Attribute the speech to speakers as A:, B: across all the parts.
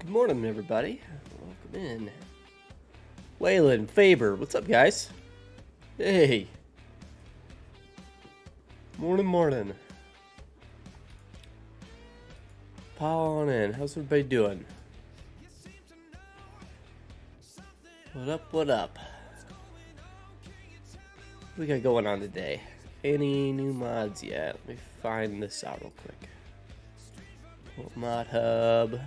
A: Good morning, everybody. Welcome in. Waylon, Faber, what's up, guys? Hey. Morning. Pile on in. How's everybody doing? What up? What we got going on today? Any new mods yet? Let me find this out real quick. Mod Hub.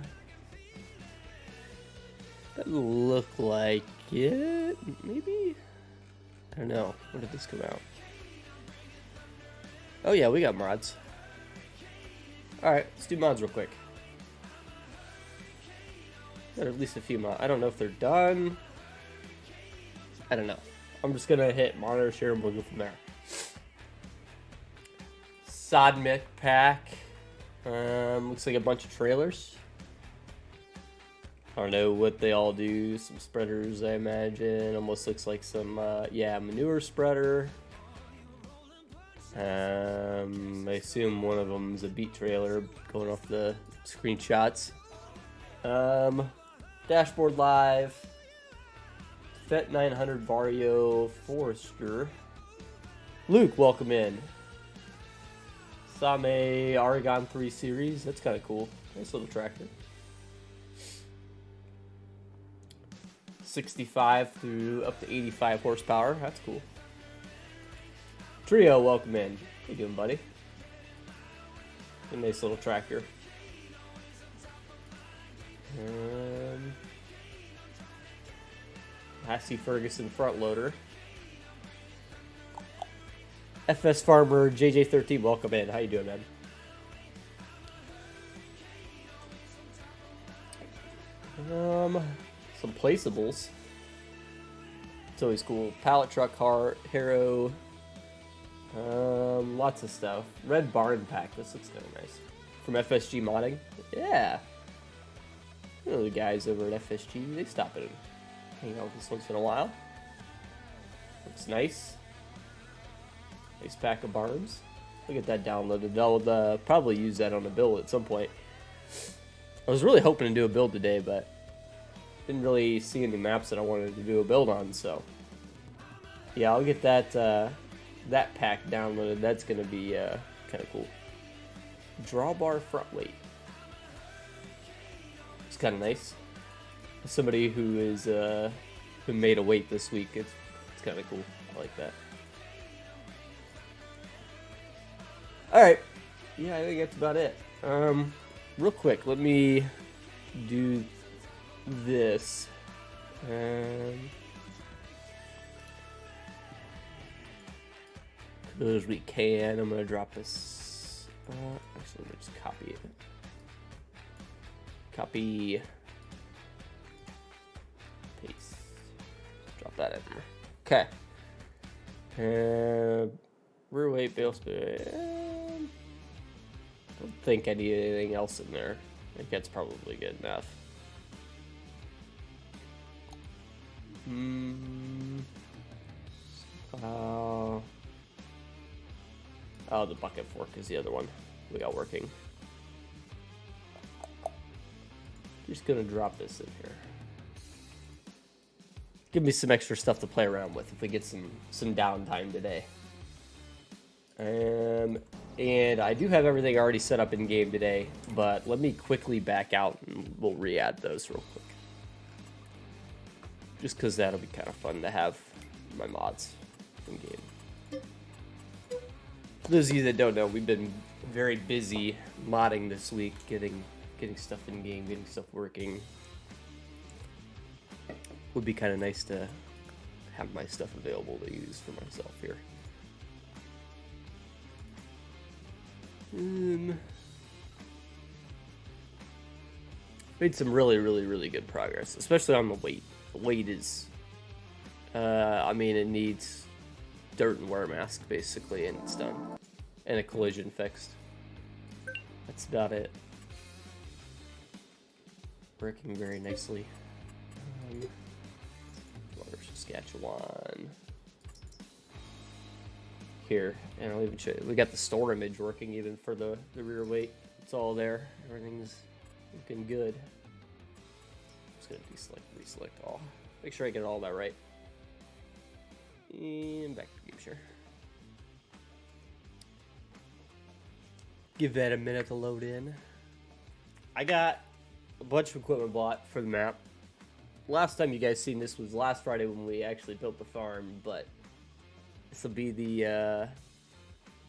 A: Doesn't look like it. Maybe? I don't know. When did this come out? Oh yeah, we got mods. Alright, let's do mods real quick. Got at least a few mods. I don't know if they're done. I don't know. I'm just gonna hit monitor share and we'll go from there. Sodmic pack. Looks like a bunch of trailers. I don't know what they all do. Some spreaders, I imagine. Almost looks like some, manure spreader. I assume one of them is a beat trailer going off the screenshots. Dashboard Live. FET 900 Vario Forester. Luke, welcome in. Same Aragon 3 Series. That's kind of cool. Nice little tractor. 65 through up to 85 horsepower. That's cool. Trio, welcome in. How you doing, buddy? A nice little tractor. Massey Ferguson front loader. FS Farmer JJ13, welcome in. How you doing, man? Some placeables. It's always cool. Pallet truck car, Hero. Lots of stuff. Red Barn pack. This looks kind of nice. From FSG modding. Yeah. You know the guys over at FSG. They stop in and hang out with us once in a while. Looks nice. Nice pack of barns. Look at that downloaded. I'll probably use that on a build at some point. I was really hoping to do a build today, but didn't really see any maps that I wanted to do a build on, so yeah, I'll get that that pack downloaded. That's gonna be kind of cool. Drawbar front weight. It's kind of nice. As somebody who is who made a weight this week, it's kind of cool. I like that. All right, yeah, I think that's about it. Real quick, let me do this. Because we can, I'm gonna drop this. Actually, let me just copy it. Copy. Paste. Drop that in there. Okay. Rear weight, bale speed. I don't think I need anything else in there. I think that's probably good enough. Oh, the bucket fork is the other one we got working. Just gonna drop this in here. Give me some extra stuff to play around with if we get some downtime today. And I do have everything already set up in game today, but let me quickly back out and we'll re-add those real quick. Just because that'll be kind of fun to have my mods in game. For those of you that don't know, we've been very busy modding this week, getting stuff in game, getting stuff working. Would be kind of nice to have my stuff available to use for myself here. Made some really good progress, especially on the weight. The weight is, I mean, it needs dirt and wear mask basically, and it's done, and a collision fixed. That's about it. Working very nicely. Saskatchewan. Here, and I'll even show you. We got the store image working even for the rear weight. It's all there. Everything's looking good. just gonna deselect, reselect all. Make sure I get all that right. And back to game share. Give that a minute to load in. I got a bunch of equipment bought for the map. Last time you guys seen this was last Friday when we actually built the farm, but this will be the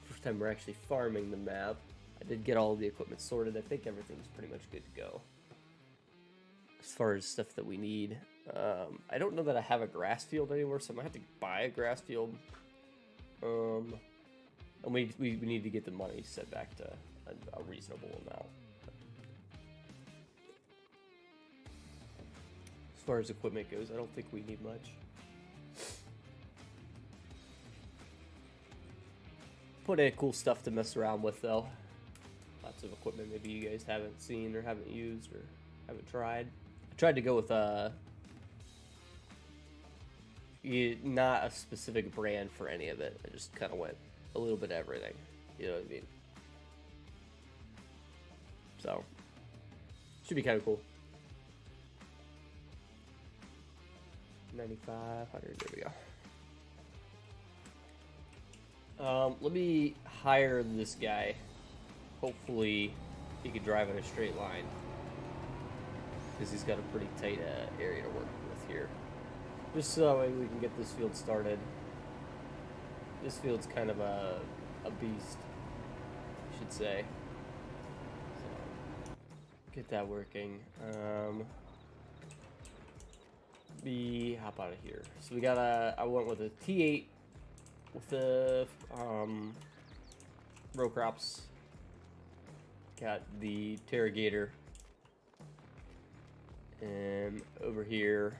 A: first time we're actually farming the map. I did get all of the equipment sorted. I think everything's pretty much good to go as far as stuff that we need. I don't know that I have a grass field anywhere, so I might have to buy a grass field. And we need to get the money set back to a reasonable amount. As far as equipment goes, I don't think we need much. Plenty of cool stuff to mess around with, though. Lots of equipment maybe you guys haven't seen or haven't used or haven't tried. I tried to go with not a specific brand for any of it. I just kind of went a little bit of everything. You know what I mean? So, should be kind of cool. 9,500, there we go. Let me hire this guy. Hopefully, he can drive in a straight line. Because he's got a pretty tight area to work with here. Just so that way we can get this field started. This field's kind of a beast, I should say. So, get that working. Hop out of here. So we got I went with a T8 with the row crops. Got the Terragator. And over here,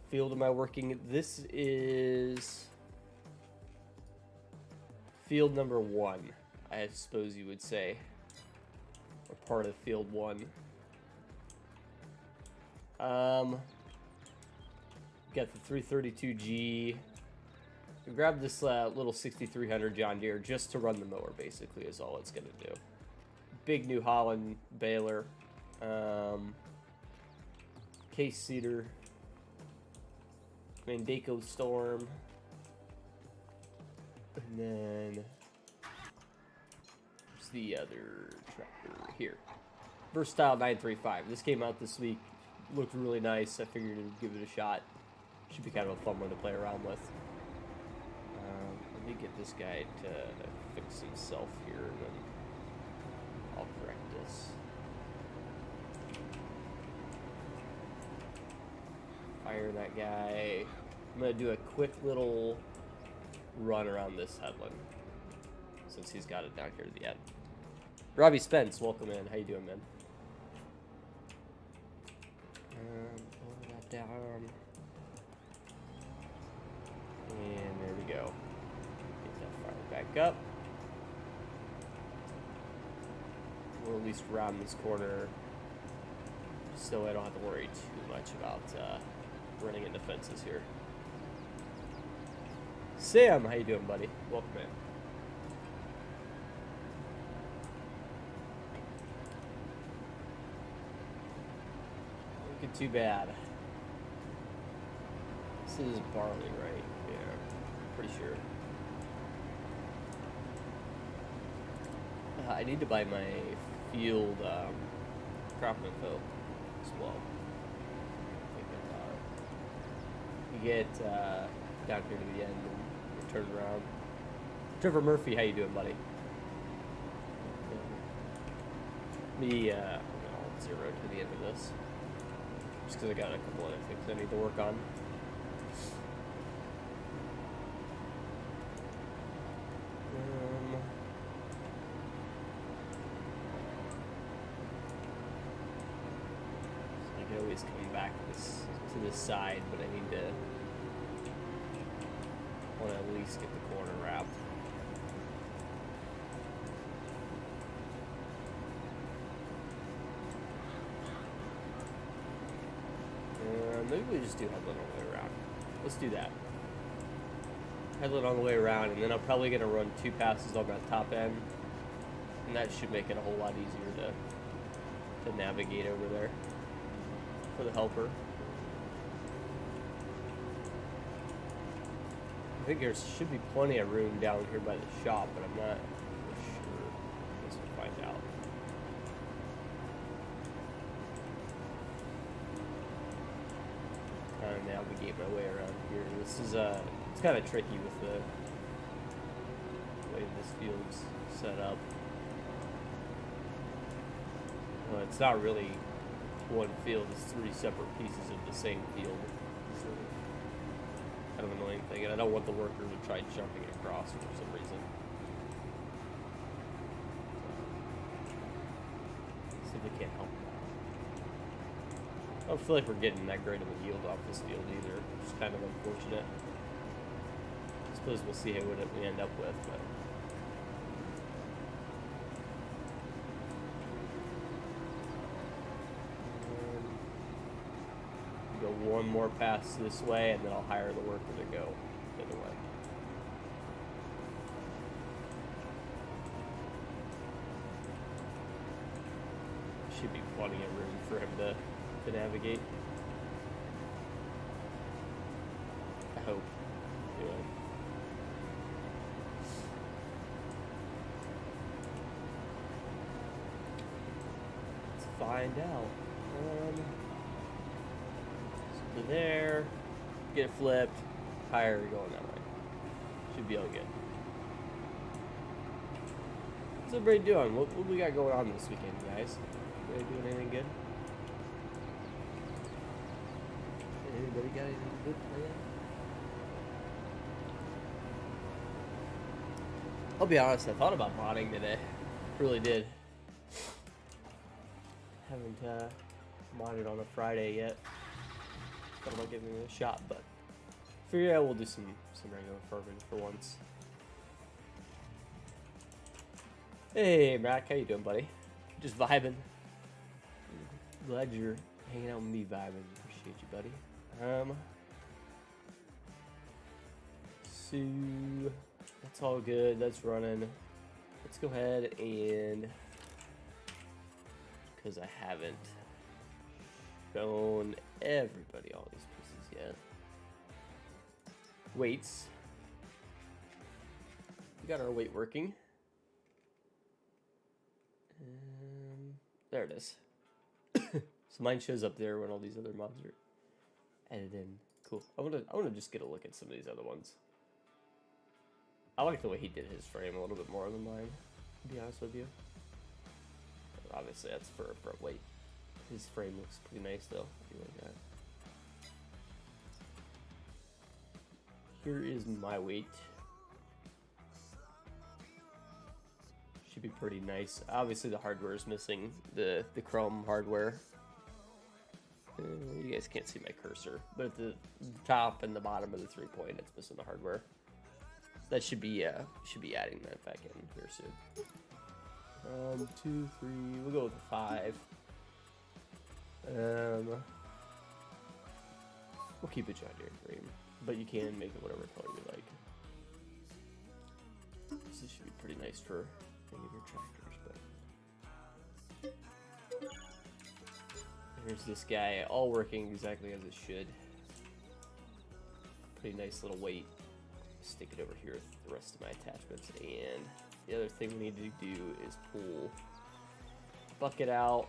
A: field am I working? This is field number 1, I suppose you would say, or part of field 1. Got the 332G. I grabbed this little 6300 John Deere just to run the mower, basically, is all it's gonna do. Big New Holland baler, case seeder, Mandaco Storm, and then there's the other tractor here. Versatile 935. This came out this week. Looked really nice. I figured I'd give it a shot. Should be kind of a fun one to play around with. Let me get this guy to fix himself here, and then I'll correct this. Fire that guy. I'm gonna do a quick little run around this headland since he's got it down here to the end. Robbie Spence, welcome in. How you doing, man? Pull that down. And there we go. Get that fired back up. We'll at least round this corner so I don't have to worry too much about running into fences here. Sam, how you doing, buddy? Welcome in. Looking too bad. This is barley, right? Yeah, pretty sure. I need to buy my field crop info as well. You get down here to the end and turn around. Trevor Murphy, how you doing, buddy? Me, I'll zero to the end of this. Just because I got a couple other things I need to work on. So I can always come back to this side, but I need to want to at least get the corner wrapped. Maybe we just do headland all the way around. Let's do that. Headland all the way around, and then I'm probably going to run 2 passes on that top end. And that should make it a whole lot easier to navigate over there. for the helper. I think there should be plenty of room down here by the shop, but I'm not sure. I guess we'll find out. Kind of navigate my way around here. This is it's kind of tricky with the way this field's set up. Well, it's not really one field, it's 3 separate pieces of the same field. So, kind of annoying thing, and I don't want the worker to try jumping across for some reason. See if we can't help that. I don't feel like we're getting that great of a yield off this field either, which is kind of unfortunate. I suppose we'll see what we end up with, but. Go one more pass this way, and then I'll hire the worker to go the other way. Should be plenty of room for him to navigate. I hope. Anyway. Let's find out. There, get it flipped, higher, going that way. Should be all good. What's everybody doing? What we got going on this weekend, guys? Anybody doing anything good? Anybody got anything good planned? I'll be honest, I thought about modding today. Really did. Haven't modded on a Friday yet. Thought about giving it a shot, but figure out we'll do some regular farming for once. Hey, Mac, how you doing, buddy? Just vibing. Glad you're hanging out with me, vibing. Appreciate you, buddy. So that's all good. That's running. Let's go ahead and, because I haven't shown everybody all these pieces yet. Weights. We got our weight working. There it is. So mine shows up there when all these other mods are added in. Cool. I wanna just get a look at some of these other ones. I like the way he did his frame a little bit more than mine, to be honest with you. Obviously that's for a front weight. His frame looks pretty nice though. I do like that. Here is my weight. Should be pretty nice. Obviously the hardware is missing, the chrome hardware. You guys can't see my cursor, but at the top and the bottom of the 3-point, it's missing the hardware. That should be adding that back in here soon. 2, 3. We'll go with a 5. We'll keep it John Deere cream, but you can make it whatever color you like. This should be pretty nice for any of your tractors, but here's this guy, all working exactly as it should. Pretty nice little weight. Stick it over here with the rest of my attachments, and the other thing we need to do is pull bucket out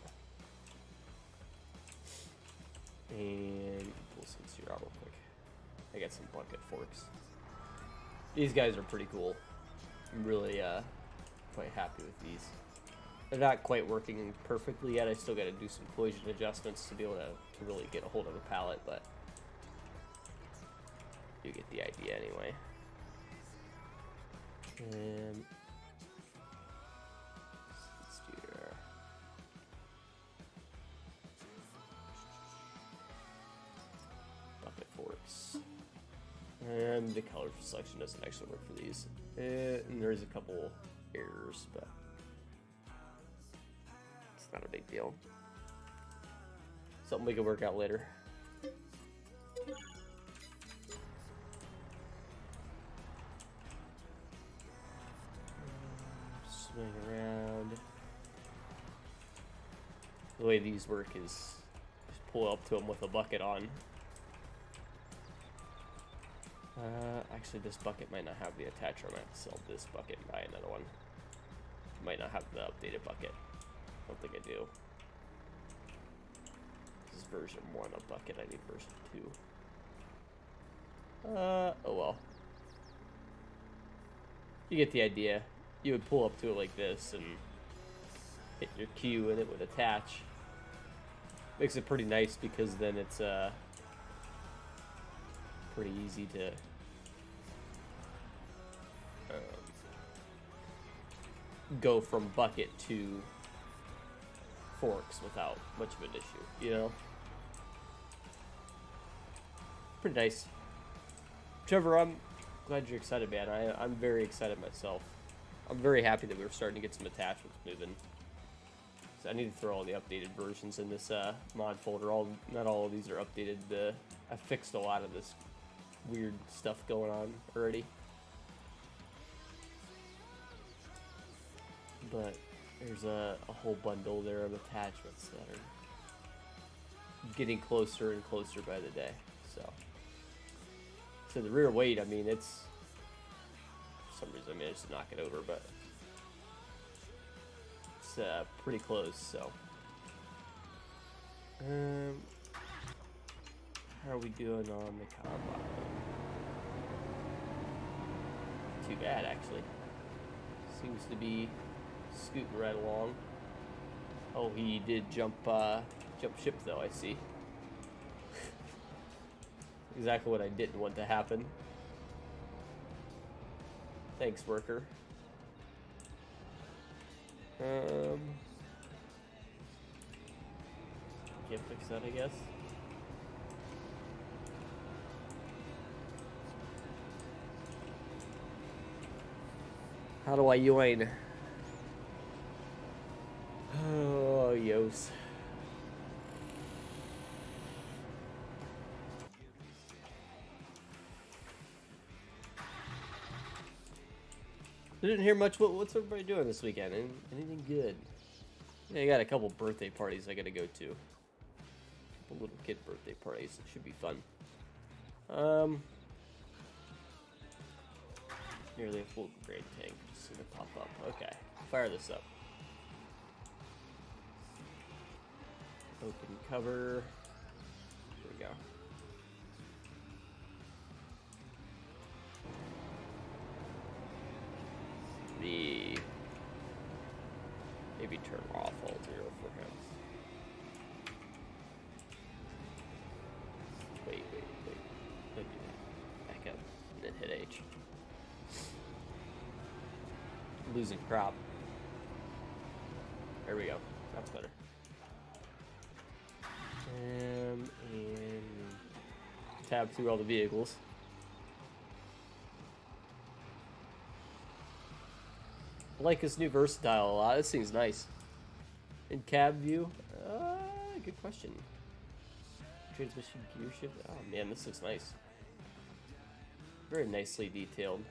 A: and pull some sear out real quick. I got some bucket forks. These guys are pretty cool. I'm really quite happy with these. They're not quite working perfectly yet. I still got to do some collision adjustments to be able to really get a hold of a pallet, but you get the idea anyway. And let's do our bucket forks. And the color selection doesn't actually work for these. And there's a couple errors, but it's not a big deal. Something we can work out later. Swing around. The way these work is pull up to them with a bucket on. Actually, this bucket might not have the attachment. I might have to sell this bucket and buy another one. Might not have the updated bucket. I don't think I do. This is version 1 of bucket. I need version 2. Oh well. You get the idea. You would pull up to it like this and hit your Q and it would attach. Makes it pretty nice because then it's pretty easy to go from bucket to forks without much of an issue, you know? Pretty nice. Trevor, I'm glad you're excited, man. I'm very excited myself. I'm very happy that we're starting to get some attachments moving. So I need to throw all the updated versions in this mod folder. Not all of these are updated. I fixed a lot of this weird stuff going on already. But there's a whole bundle there of attachments that are getting closer and closer by the day. So the rear weight, I mean, it's for some reason I managed to knock it over, but it's pretty close. So how are we doing on the combine? Too bad, actually. Seems to be scooting right along. Oh, he did jump ship though, I see. Exactly what I didn't want to happen. Thanks, worker. Can't fix that, I guess. How do I join? Oh, yos. I didn't hear much. What's everybody doing this weekend? Anything good? Yeah, I got a couple birthday parties I gotta go to. A couple little kid birthday parties. It should be fun. Nearly a full grade tank. Just gonna pop up. Okay, fire this up. Open cover. Here we go. Maybe turn off all zero for him. Wait. Don't do that. Back up and then hit H. Losing crop. There we go. That's better. And tab through all the vehicles. I like this new versatile a lot. This thing's nice. In cab view, good question. Transmission gear shift. Oh man, this looks nice. Very nicely detailed.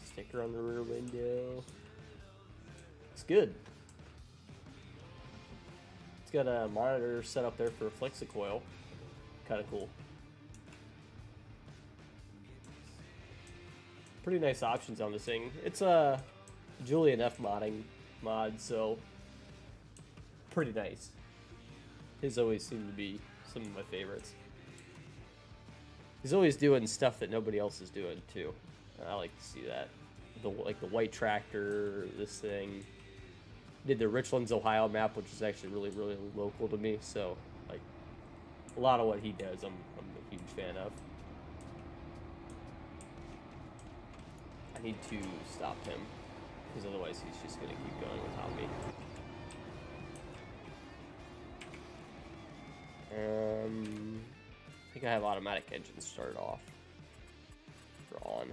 A: Sticker on the rear window. It's good. It's got a monitor set up there for a FlexiCoil. Kind of cool. Pretty nice options on this thing. It's a Julian F mod, so pretty nice. His always seem to be some of my favorites. He's always doing stuff that nobody else is doing too. I like to see that. Like the white tractor, this thing. Did the Richlands, Ohio map, which is actually really, really local to me. So like a lot of what he does, I'm a huge fan of. I need to stop him, because otherwise he's just going to keep going without me. I think I have automatic engines started off. They're on.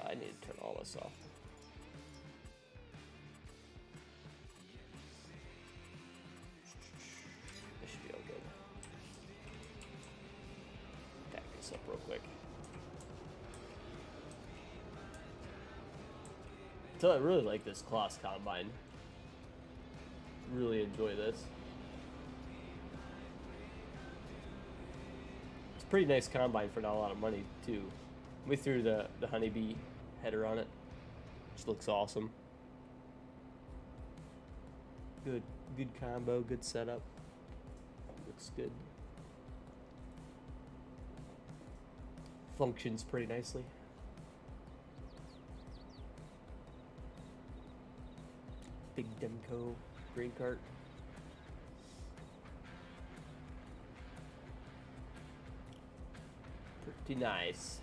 A: I need to turn all this off. This should be all good. Back this up real quick. So I really like this Kloss combine. Really enjoy this. It's a pretty nice combine for not a lot of money too. We threw the honeybee header on it, which looks awesome. Good combo, good setup. Looks good. Functions pretty nicely. Big Demco grain cart. Pretty nice.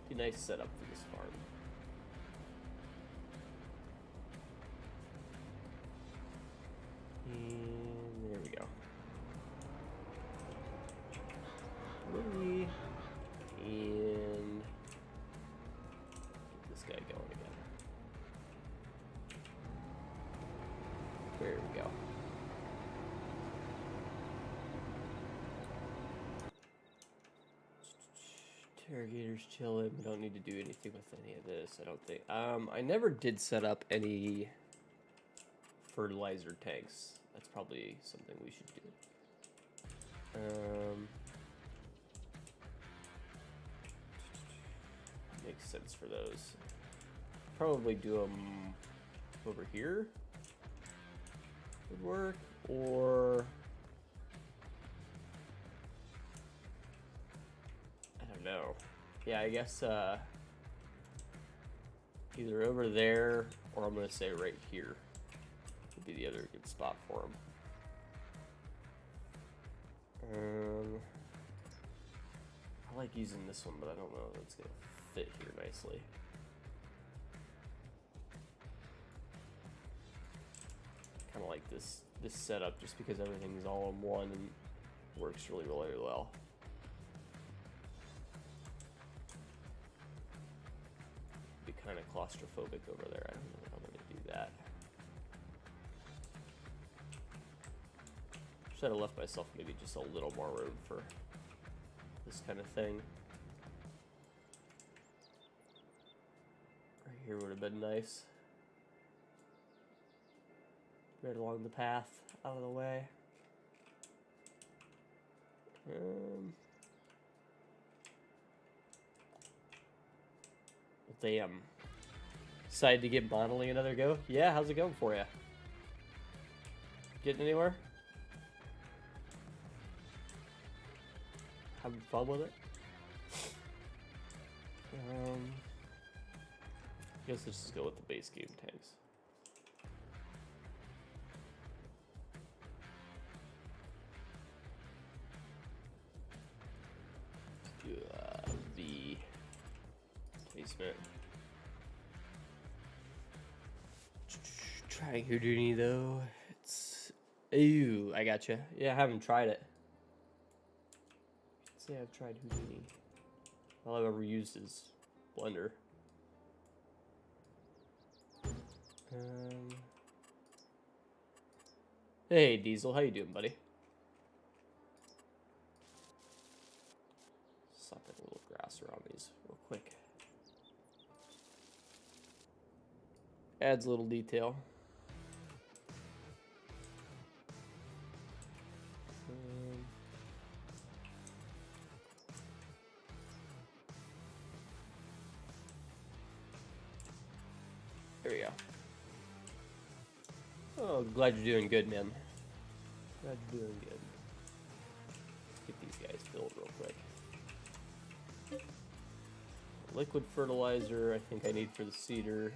A: Pretty nice setup for this farm. And there we go. Really? And get this guy going again. There we go. Interrogators chilling. We don't need to do anything with any of this, I don't think. I never did set up any fertilizer tanks. That's probably something we should do. Makes sense for those. Probably do them over here. Would work, or I don't know. Yeah, I guess either over there, or I'm gonna say right here would be the other good spot for them. I like using this one, but I don't know if it's gonna fit here nicely. Kind of like this setup just because everything's all in one and works really well. Be kind of claustrophobic over there. I don't know how I'm gonna do that. Should have left myself maybe just a little more room for this kind of thing. Right here would have been nice. Right along the path, out of the way. Damn. Decided to give modeling another go? Yeah, how's it going for you? Getting anywhere? Having fun with it? I guess let's just go with the base game tanks. The placement. Trying Houdini though. It's ew. I gotcha. Yeah, I haven't tried it. Let's say I've tried Houdini. All I've ever used is Blender. Hey Diesel, how you doing, buddy? Slapping a little grass around these real quick. Adds a little detail. There we go. Oh, glad you're doing good, man. Glad you're doing good. Let's get these guys filled real quick. Liquid fertilizer, I think I need for the cedar.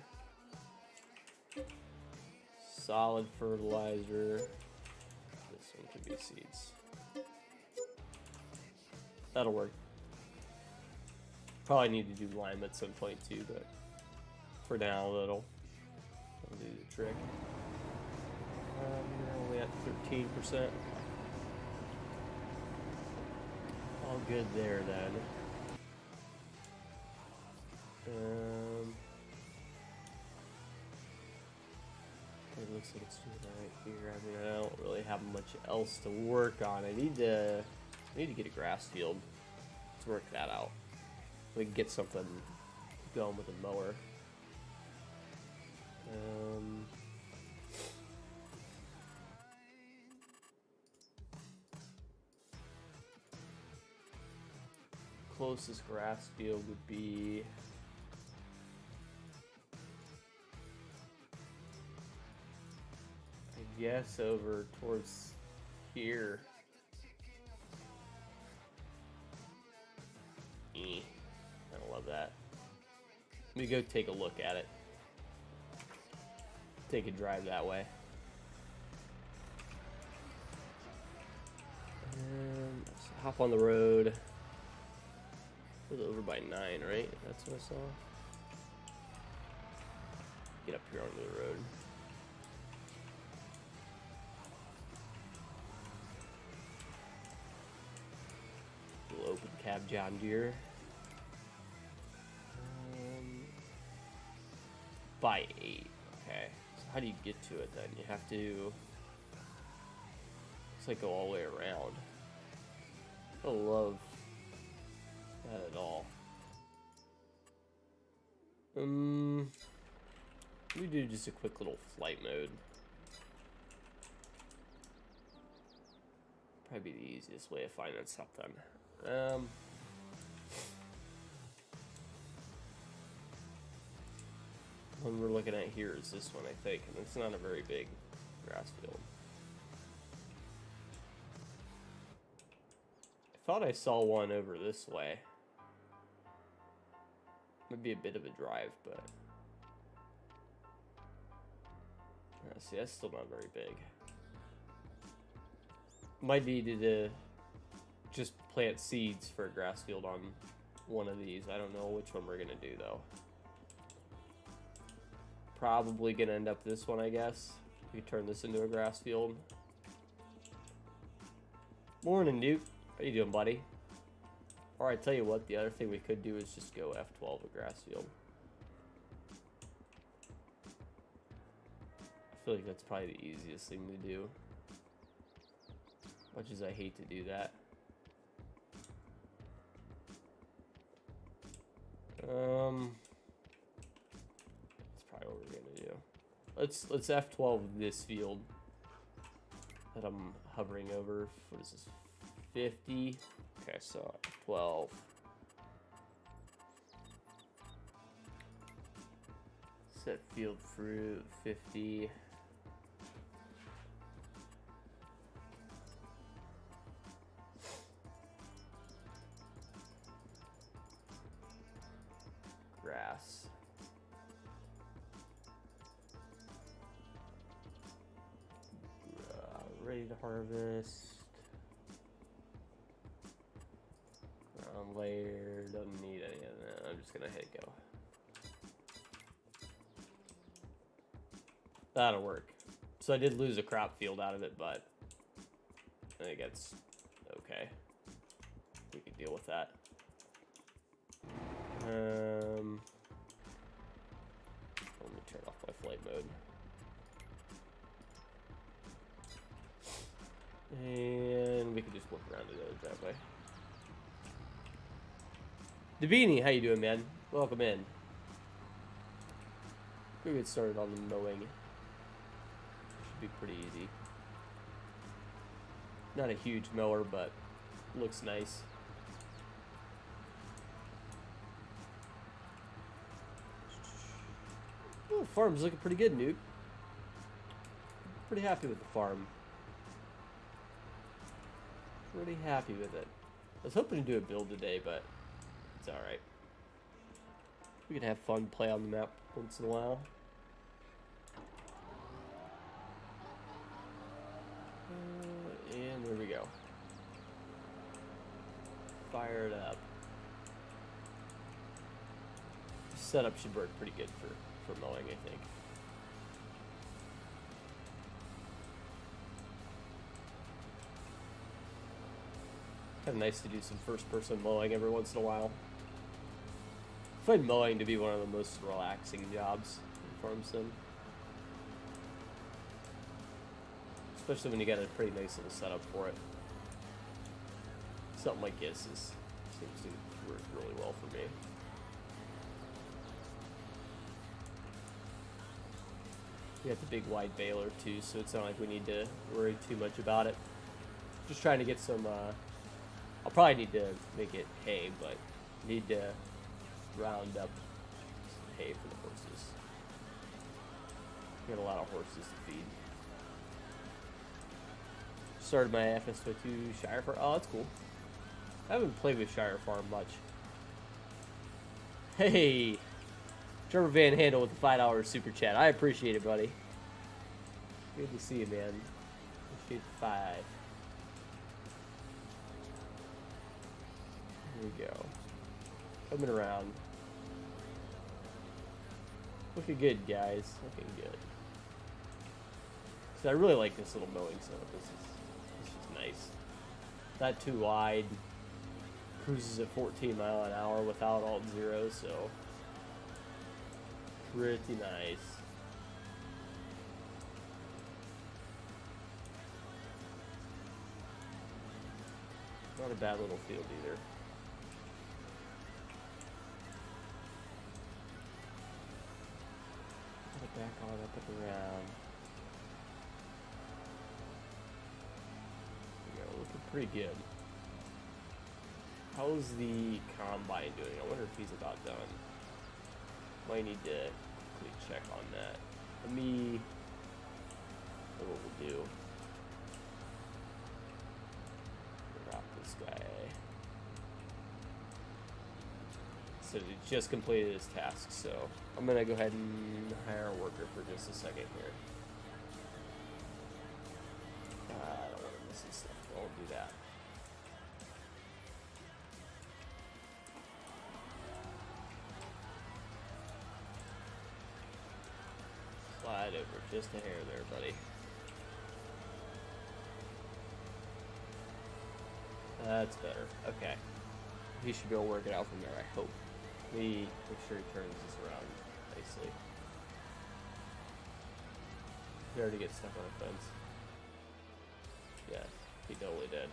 A: Solid fertilizer. This one could be seeds. That'll work. Probably need to do lime at some point too, but for now that'll do the trick. We're only at 13%. All good there then. It looks like it's doing right here. I mean, I don't really have much else to work on. I need to get a grass field. Let's work that out. We can get something going with a mower. Closest grass field would be I guess over towards here. I don't love that. Let me go take a look at it. Take a drive that way. And let's hop on the road. It was over by 9, right? That's what I saw. Get up here onto the road. Little open cab John Deere. By 8. Okay. So how do you get to it then? You have to. It's like go all the way around. I don't love that at all. We do just a quick little flight mode. Probably the easiest way of finding something. One we're looking at here is this one, I think, and it's not a very big grass field. I thought I saw one over this way. Would be a bit of a drive, but see, that's still not very big. Might need to just plant seeds for a grass field on one of these. I don't know which one we're gonna do though. Probably gonna end up this one, I guess. We turn this into a grass field. Morning, Newt. How you doing, buddy? Alright, tell you what, the other thing we could do is just go F12 a grass field. I feel like that's probably the easiest thing to do. Much as I hate to do that. That's probably what we're gonna do. Let's F12 this field that I'm hovering over. What is this? 50. Okay, so 12. Set field fruit 50. Grass. Ready to harvest. Layer, doesn't need any of that. I'm just gonna hit go. That'll work. So I did lose a crop field out of it, but I think that's okay. We can deal with that. Let me turn off my flight mode. And we can just look around it that way. Davini, how you doing, man? Welcome in. We'll get started on the mowing. Should be pretty easy. Not a huge mower, but looks nice. Oh, the farm's looking pretty good, Nuke. Pretty happy with the farm. Pretty happy with it. I was hoping to do a build today, but it's alright. We can have fun, play on the map once in a while. And there we go. Fire it up. Setup should work pretty good for mowing, I think. Kind of nice to do some first-person mowing every once in a while. I find mowing to be one of the most relaxing jobs in Farm Sim. Especially when you got a pretty nice little setup for it. Something like this seems to work really well for me. We got the big wide baler too, so it's not like we need to worry too much about it. Just trying to get some, I'll probably need to make it hay, but need to round up some hay for the horses. Got a lot of horses to feed. Started my FS22 Shire Farm. Oh, that's cool. I haven't played with Shire Farm much. Hey! Trevor Van Handel with the $5 super chat. I appreciate it, buddy. Good to see you, man. Appreciate the 5. Here we go. Coming around. Looking good, guys. Looking good. So I really like this little mowing setup. This is nice. Not too wide. Cruises at 14 mile an hour without alt zero, so pretty nice. Not a bad little field either. Put it back on up and around. There we go, looking pretty good. How's the combine doing? I wonder if he's about done. Might need to quickly check on that. Let me. What we'll do. Drop this guy. So he just completed his task, so I'm gonna go ahead and hire a worker for just a second here. I don't want to miss this stuff. I won't do that. Slide over just a hair there, buddy. That's better. Okay. He should be able to work it out from there, I hope. Let me make sure he turns this around nicely. He already gets stuck on a fence. Yeah, he totally did.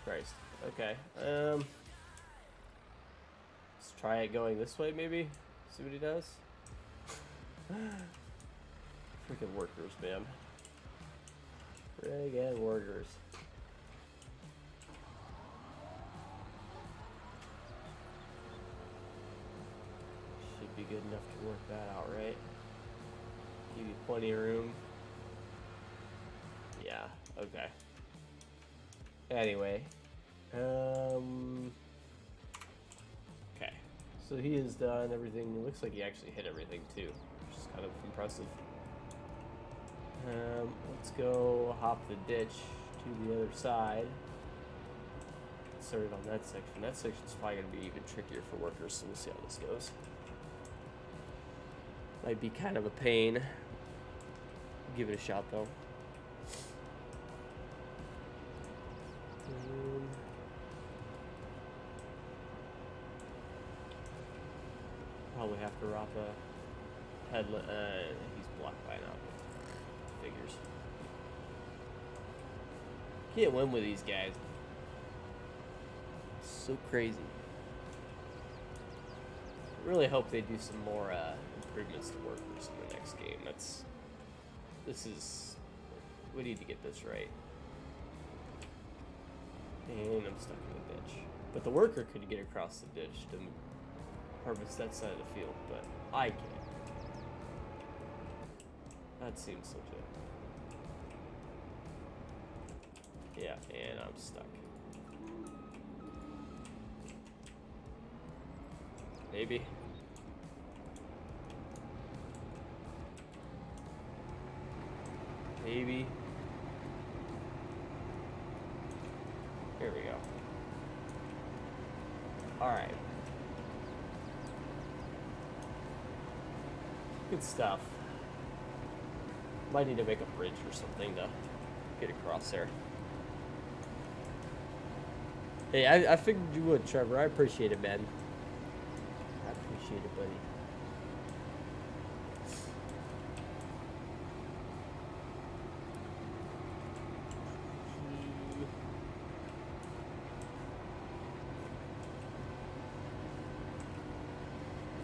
A: Christ. Okay. Let's try it going this way, maybe? See what he does? Freaking workers, man. Friggin' workers. Should be good enough to work that out, right? Give you plenty of room. Yeah, okay. Anyway. Okay. So he has done everything. It looks like he actually hit everything too, which is kind of impressive. Let's go hop the ditch to the other side. Started on that section. That section's probably going to be even trickier for workers, so we'll see how this goes. Might be kind of a pain. Give it a shot though. Probably have to rock a headlet. He's blocked by now. Figures. Can't win with these guys. So crazy. Really hope they do some more improvements to workers in the next game. We need to get this right. And I'm stuck in the ditch. But the worker could get across the ditch to harvest that side of the field, but I can't. That seems legit. Yeah, and I'm stuck. Maybe. Maybe. Here we go. Alright. Good stuff. Might need to make a bridge or something to get across there. Hey, I figured you would, Trevor. I appreciate it, man. I appreciate it, buddy.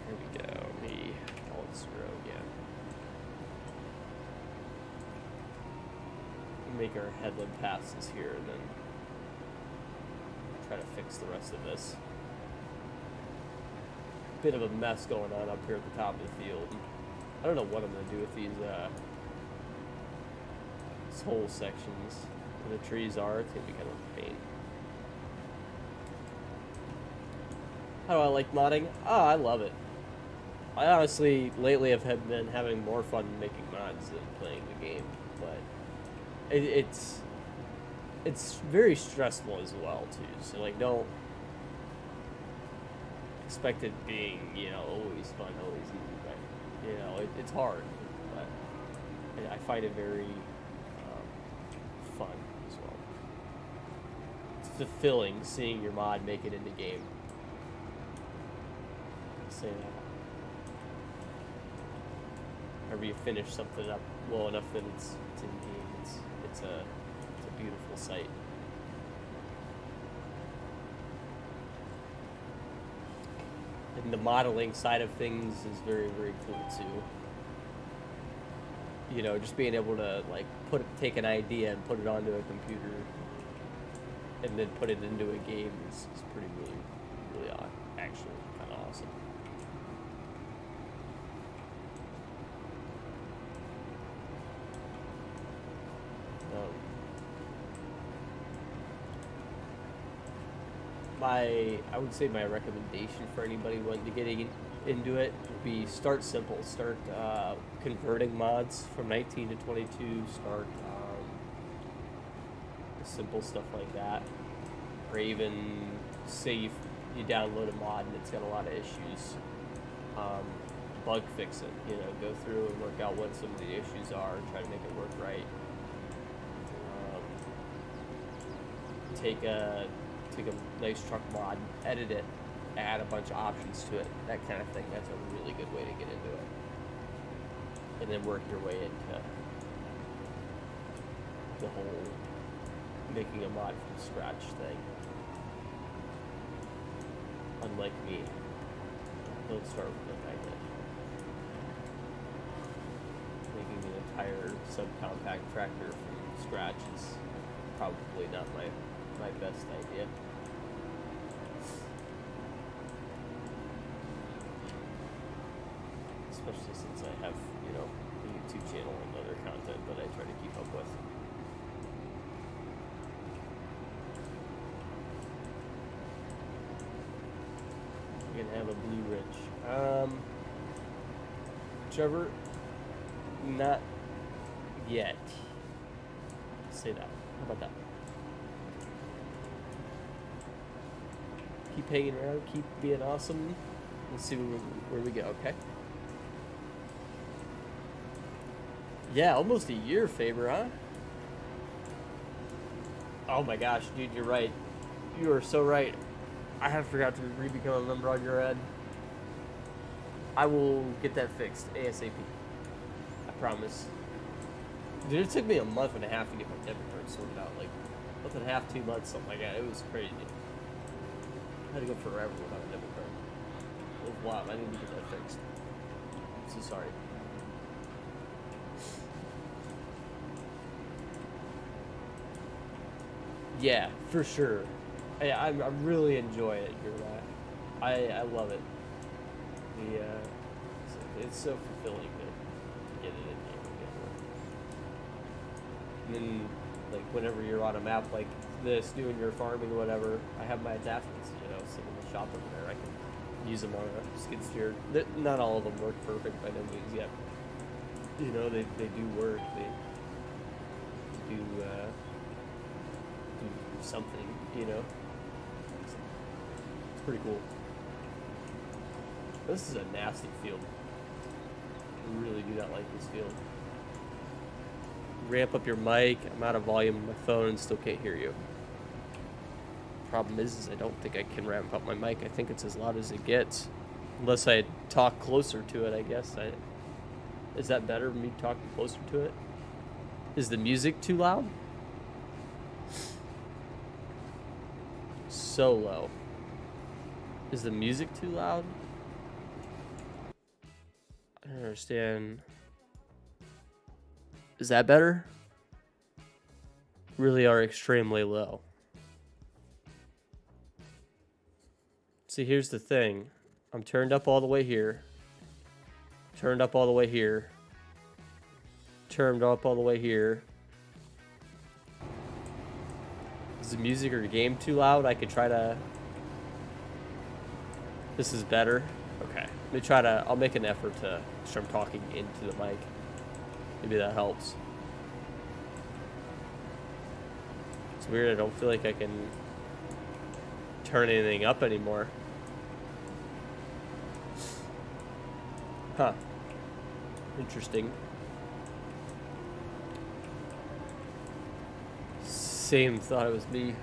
A: Here we go. Me. Alt zero again. make our headland passes here and then try to fix the rest of this. Bit of a mess going on up here at the top of the field. I don't know what I'm going to do with these whole sections where the trees are. It's going to be kind of a pain. How do I like modding? Oh, I love it. I honestly, lately have been having more fun making mods than playing the game, but it's very stressful as well, too. So, like, don't expect it being, you know, always fun, always easy, but, you know, it's hard, but I find it very fun as well. It's fulfilling seeing your mod make it into game. Say that. Whenever you finish something up well enough that it's in game, it's a beautiful sight. And the modeling side of things is very, very cool too. You know, just being able to like take an idea and put it onto a computer, and then put it into a game is pretty really actually kind of awesome. I would say my recommendation for anybody wanting to get into it would be start simple. Start converting mods from 19 to 22. Start simple stuff like that. Or even say you download a mod and it's got a lot of issues. Bug fix it. You know, go through and work out what some of the issues are and try to make it work right. Take a nice truck mod, edit it, add a bunch of options to it, that kind of thing. That's a really good way to get into it. And then work your way into the whole making a mod from scratch thing. Unlike me, don't start with the magnet. Making an entire subcompact tractor from scratch is probably not my best idea. Especially since I have, you know, a YouTube channel and other content that I try to keep up with. We're gonna have a Blue Ridge. Trevor, not yet. Say that. How about that? Keep hanging around, keep being awesome. We'll see where we go, okay? Yeah, almost a year, Faber, huh? Oh my gosh, dude, you're right. You are so right. I have forgot to re-become a member on your ad. I will get that fixed ASAP. I promise. Dude, it took me a month and a half to get my debit card sorted out. Like, month and a half, 2 months, something like that. It was crazy. I had to go forever without a debit card. It was wild. I need to get that fixed. I'm so sorry. Yeah, for sure. I really enjoy it. You're right. I love it. It's so fulfilling to get it in game again. And then, like, whenever you're on a map like this, doing your farming or whatever, I have my attachments, you know, sitting in the shop over there. I can use them on a skid steer. Not all of them work perfect by no means yet. You know, they do work. They do something, you know. It's pretty cool. This is a nasty field. I really do not like this field. Ramp up your mic. I'm out of volume on my phone and still can't hear you. Problem is I don't think I can ramp up my mic. I think it's as loud as it gets. Unless I talk closer to it, I guess. Is that better, me talking closer to it? Is the music too loud? So low. Is the music too loud? I don't understand. Is that better? really are extremely low. See, here's the thing. I'm turned up all the way here. Turned up all the way here. Turned up all the way here. Is the music or game too loud? I could try to... This is better. Okay. Let me try to... I'll make an effort to start talking into the mic. Maybe that helps. It's weird. I don't feel like I can turn anything up anymore. Huh. Interesting. Same thought it was me.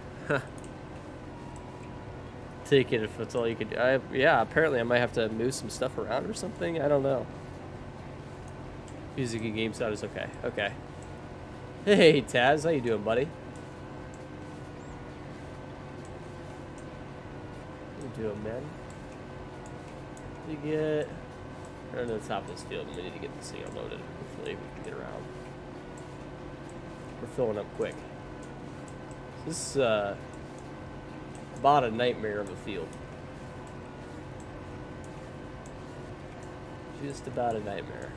A: Take it if that's all you could do. Yeah, apparently I might have to move some stuff around or something. I don't know. Music and game sound is okay. Okay. Hey, Taz. How you doing, buddy? How you doing, man? You get... Right on the top of this field, and we need to get this thing unloaded. Hopefully we can get around. We're filling up quick. This is about a nightmare of a field. Just about a nightmare.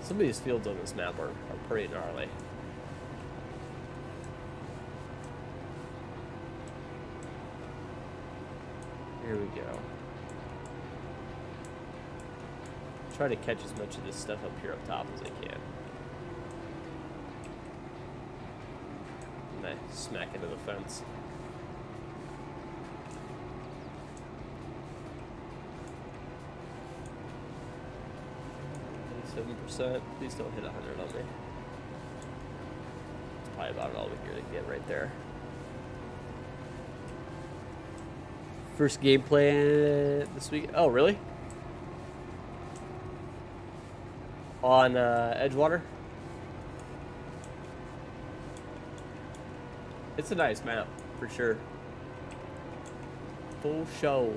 A: Some of these fields on this map are pretty gnarly. Here we go. Try to catch as much of this stuff up here up top as I can. And I smack into the fence. %. Please don't hit 100 on me. It's probably about all we can get right there. First gameplay this week. Oh, really? On Edgewater. It's a nice map, for sure. Full show.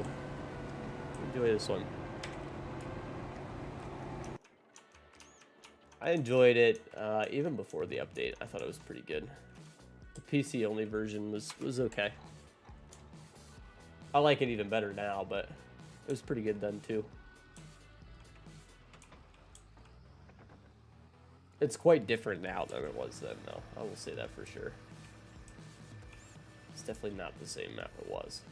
A: Enjoy this one. I enjoyed it even before the update. I thought it was pretty good. The PC only version was okay. I like it even better now, but it was pretty good then too. It's quite different now than it was then, though. I will say that for sure. It's definitely not the same map it was.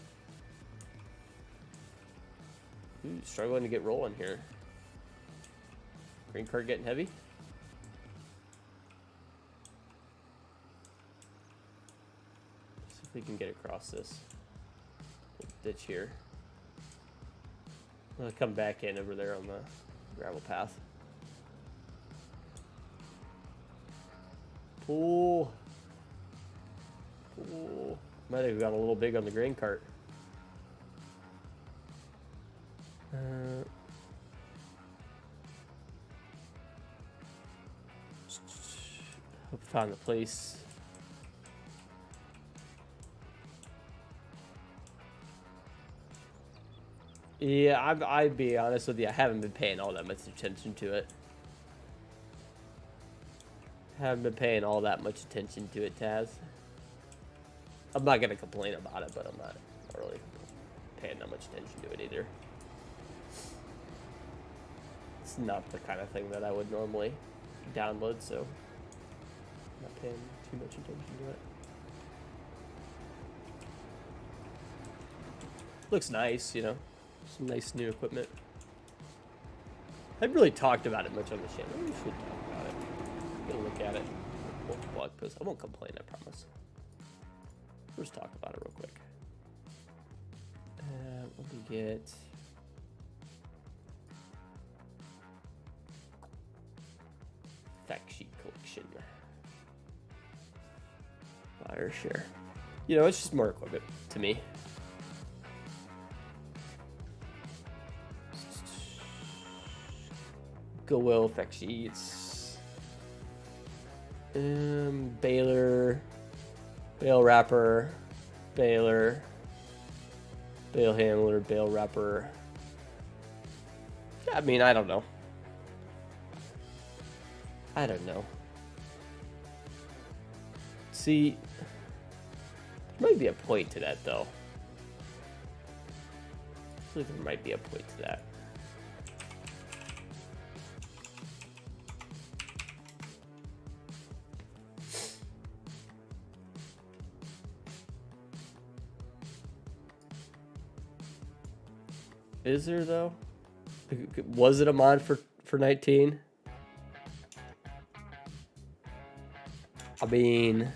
A: Ooh, struggling to get rolling here. Green card getting heavy. See if we can get across this ditch here. I'll come back in over there on the gravel path. Pull. Pull. Might have got a little big on the grain cart. Hope I found the place. Yeah, I'd be honest with you. I haven't been paying all that much attention to it. Haven't been paying all that much attention to it, Taz. I'm not gonna complain about it, but I'm not really paying that much attention to it either. It's not the kind of thing that I would normally download, so I'm not paying too much attention to it. Looks nice, you know. Some nice new equipment. I haven't really talked about it much on the channel. We should talk about it. Get a look at it. Blog post. I won't complain, I promise. Let's talk about it real quick. Let me get... Fact sheet collection. Buyer share. You know, it's just more equipment to me. Goodwill fact sheets. Baler. Bale wrapper. Baler. Bale handler. Bale wrapper. Yeah, I mean, I don't know. I don't know. See, there might be a point to that, though. I feel like there might be a point to that. Is there, though? Was it a mod for 19? I mean...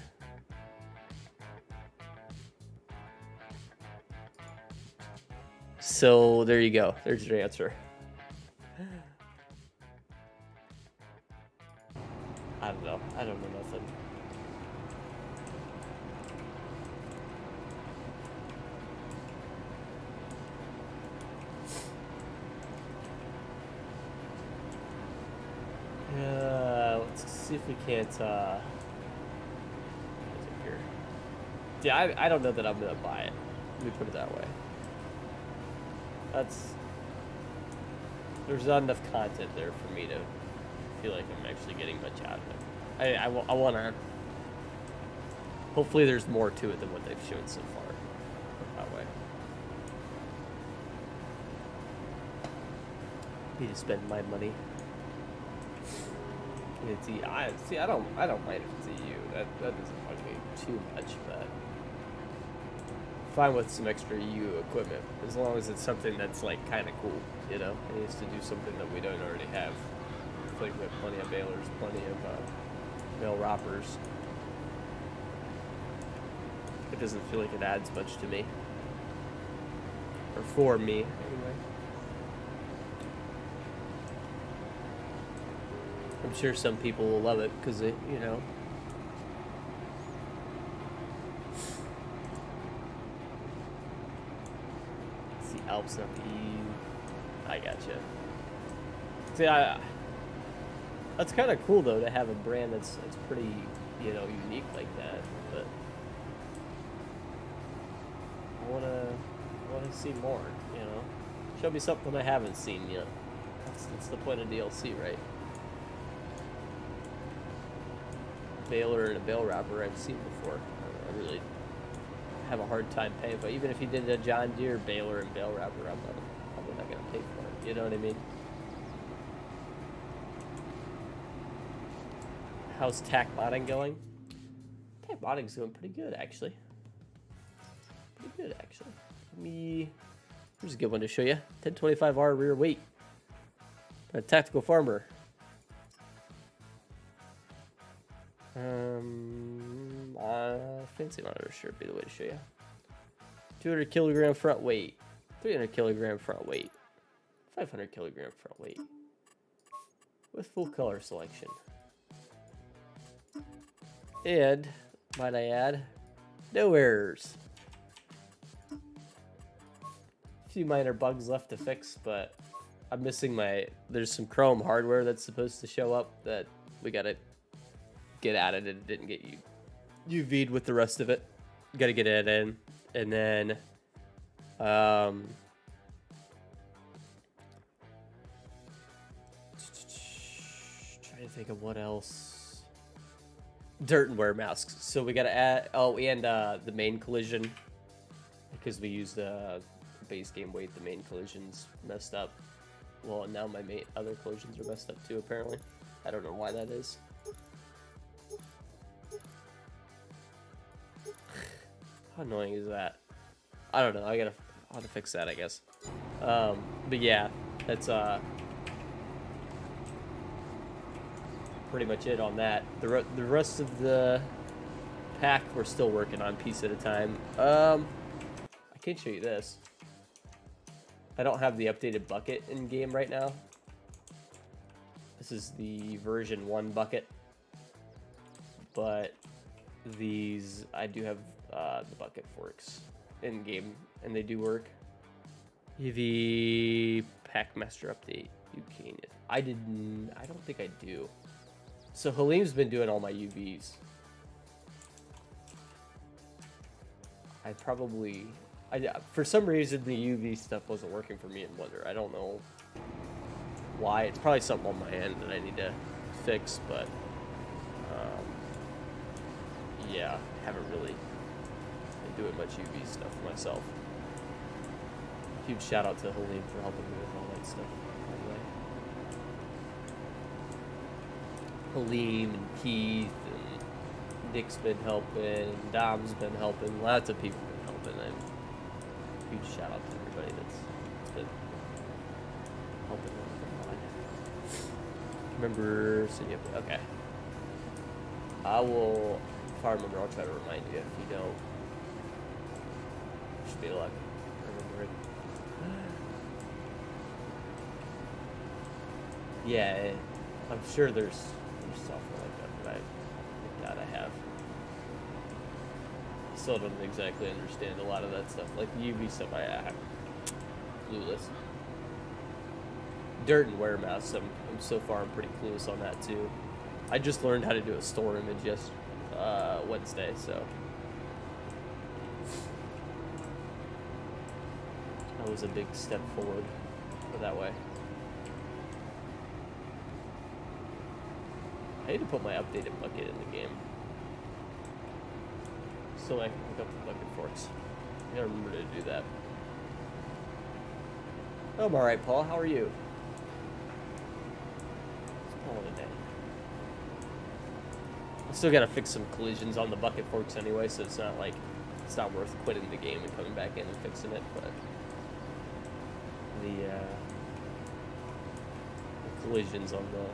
A: So, there you go. There's your answer. I don't know. I don't know nothing. Let's see if we can't, what's up here? Yeah, I don't know that I'm gonna buy it. Let me put it that way. There's not enough content there for me to feel like I'm actually getting much out of it. I want to... Hopefully there's more to it than what they've shown so far. That way. Need to spend my money. I don't mind if it's a U. That doesn't bug me too much, but fine with some extra U equipment as long as it's something that's like kind of cool, you know. It needs to do something that we don't already have. I think we have plenty of balers, plenty of bale wrappers. It doesn't feel like it adds much to me, or for me anyway. I'm sure some people will love it because it, you know. It's the Alps, not the EU. I gotcha. See, that's kind of cool though to have a brand that's pretty, you know, unique like that. But I wanna see more. You know, show me something I haven't seen yet. That's the point of DLC, right? Baler and a bale wrapper I've seen before. I really have a hard time paying, but even if you did a John Deere baler and bale wrapper, I'm probably not gonna pay for it. You know what I mean? How's tack modding going? Tack modding's going pretty good, actually. Pretty good, actually. Here's a good one to show you. 1025R rear weight. A tactical farmer. Fancy monitor sure be the way to show you. 200 kilogram front weight, 300 kilogram front weight, 500 kilogram front weight, with full color selection. And, might I add, no errors. A few minor bugs left to fix, but I'm missing there's some Chrome hardware that's supposed to show up that we gotta get added, and it didn't get UV'd with the rest of it. Gotta get it in. And then trying to think of what else. Dirt and wear masks. So we gotta add the main collision, because we used the base game weight. The main collision's messed up. Well, and now my other collisions are messed up too, apparently. I don't know why that is. How annoying is that? I don't know. I'll have to fix that, I guess. But yeah, that's pretty much it on that. The rest of the pack we're still working on, piece at a time. I can't show you this. I don't have the updated bucket in game right now. This is the version 1 bucket, but these I do have the bucket forks in game, and they do work. UV pack master update. You can. I don't think I do. So Halim's been doing all my UVs. For some reason the UV stuff wasn't working for me in Wonder. I don't know why. It's probably something on my end that I need to fix, but yeah, haven't really been doing much UV stuff myself. Huge shout out to Helene for helping me with all that stuff, by the way. Helene and Keith and Nick's been helping, and Dom's been helping, lots of people been helping, and huge shout out to everybody that's been helping with the mod. Remember, so yep, okay. I will, if I remember, I'll try to remind you. If you don't, should be luck. Remember it. Yeah, I'm sure there's software like that, but I doubt I have. I still don't exactly understand a lot of that stuff. Like the UV stuff, I'm clueless. Dirt and wear masks, I'm so far I'm pretty clueless on that too. I just learned how to do a store image Wednesday, so that was a big step forward for that way. I need to put my updated bucket in the game so I can pick up the bucket forks. I gotta remember to do that. Oh, I'm alright, Paul. How are you? It's Paul today. I still gotta fix some collisions on the bucket forks anyway, so it's not worth quitting the game and coming back in and fixing it, but the collisions on the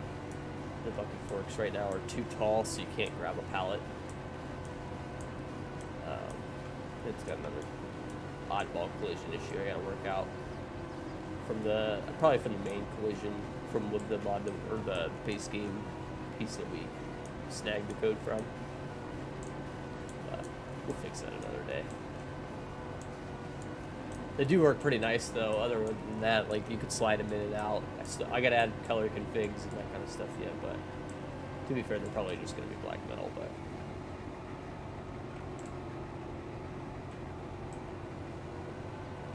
A: bucket forks right now are too tall, so you can't grab a pallet. It's got another oddball collision issue I gotta work out probably from the main collision from with the mod or the base game piece that we snagged the code from. We'll fix that another day. They do work pretty nice though. Other than that, like you could slide them in and out. I gotta add color configs and that kind of stuff yet, but to be fair, they're probably just gonna be black metal. But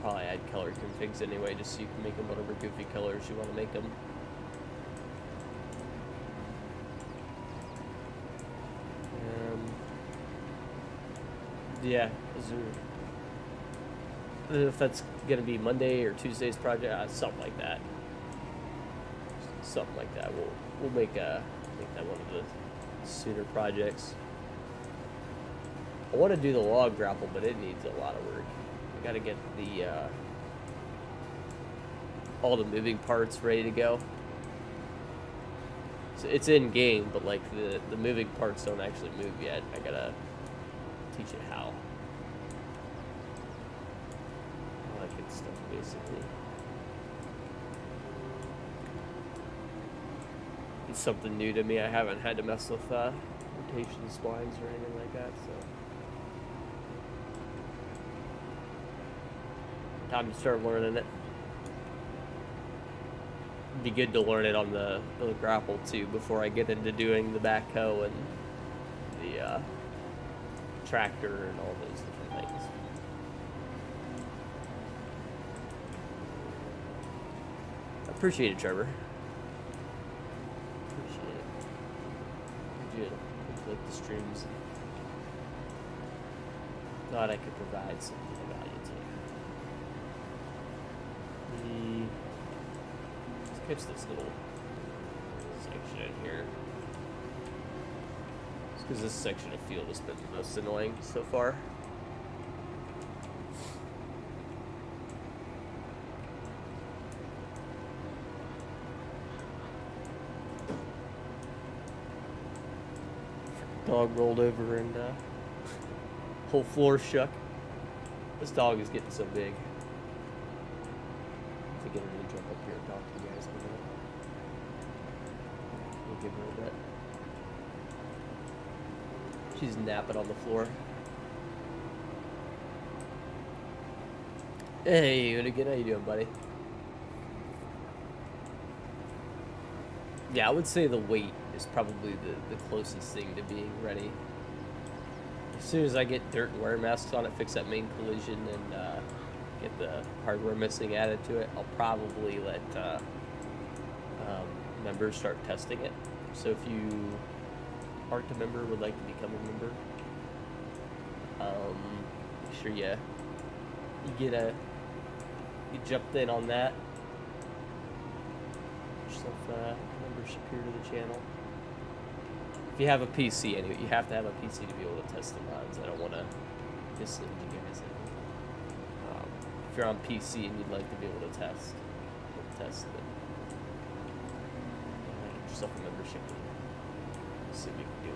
A: probably add color configs anyway, just so you can make them whatever goofy colors you want to make them. Yeah, if that's gonna be Monday or Tuesday's project, something like that. Something like that. We'll make that one of the sooner projects. I want to do the log grapple, but it needs a lot of work. I gotta get the all the moving parts ready to go. So it's in game, but like the moving parts don't actually move yet. I gotta teach it how. All that good stuff, basically. It's something new to me. I haven't had to mess with rotation splines or anything like that, so. Time to start learning it. It'd be good to learn it on the grapple too before I get into doing the backhoe and the tractor and all those different things. I appreciate it, Trevor. Appreciate it. Good. Like the streams. Thought I could provide something of value to you. Let's catch this little section in here. Because this section of field has been the most annoying so far. Dog rolled over and whole floor shook. This dog is getting so big. I think I'm gonna jump up here and talk to you guys in a minute. We'll give her a bit. She's napping on the floor. Hey, Unigan, how you doing, buddy? Yeah, I would say the weight is probably the closest thing to being ready. As soon as I get dirt and wear masks on it, fix that main collision, and get the hardware missing added to it, I'll probably let members start testing it. So if you aren't a member, would like to become a member, Make sure you jumped in on that. Get yourself a membership here to the channel. If you have a PC, anyway, you have to have a PC to be able to test the mods. I don't want to mislead you guys. If you're on PC and you'd like to be able to test it, get yourself a membership. Let's see what we can do.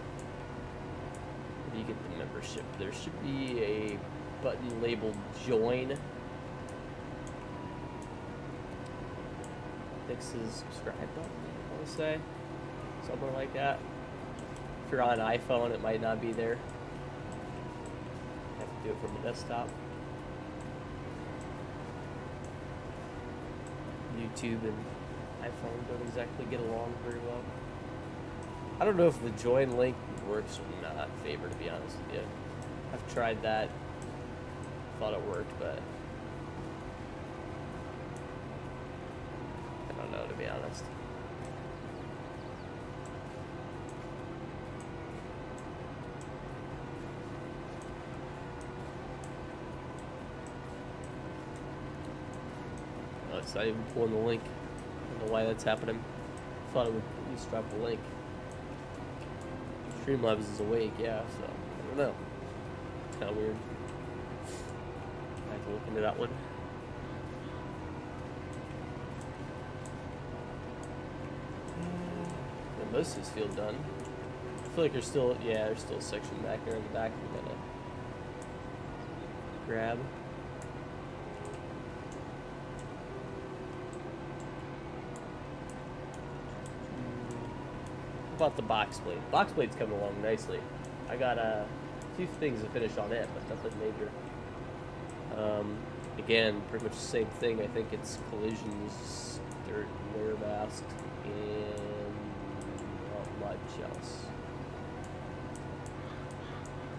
A: When you get the membership, there should be a button labeled join next to the subscribe button, I want to say. Somewhere like that. If you're on an iPhone, it might not be there. You have to do it from the desktop. YouTube and iPhone don't exactly get along very well. I don't know if the join link works or not, Faber, to be honest with you. I've tried that. Thought it worked, but I don't know, to be honest. Oh, it's not even pulling the link. I don't know why that's happening. Thought it would at least drop the link. Streamlabs is awake, yeah, so I don't know. It's kind of weird. I have to look into that one. Yeah, most of this field done. I feel like there's still, yeah, there's still a section back there in the back we gotta grab. About the box blade. Box blade's coming along nicely. I got a few things to finish on it, but nothing major. Again, pretty much the same thing. I think it's collisions, dirt, layer mask, and not much else.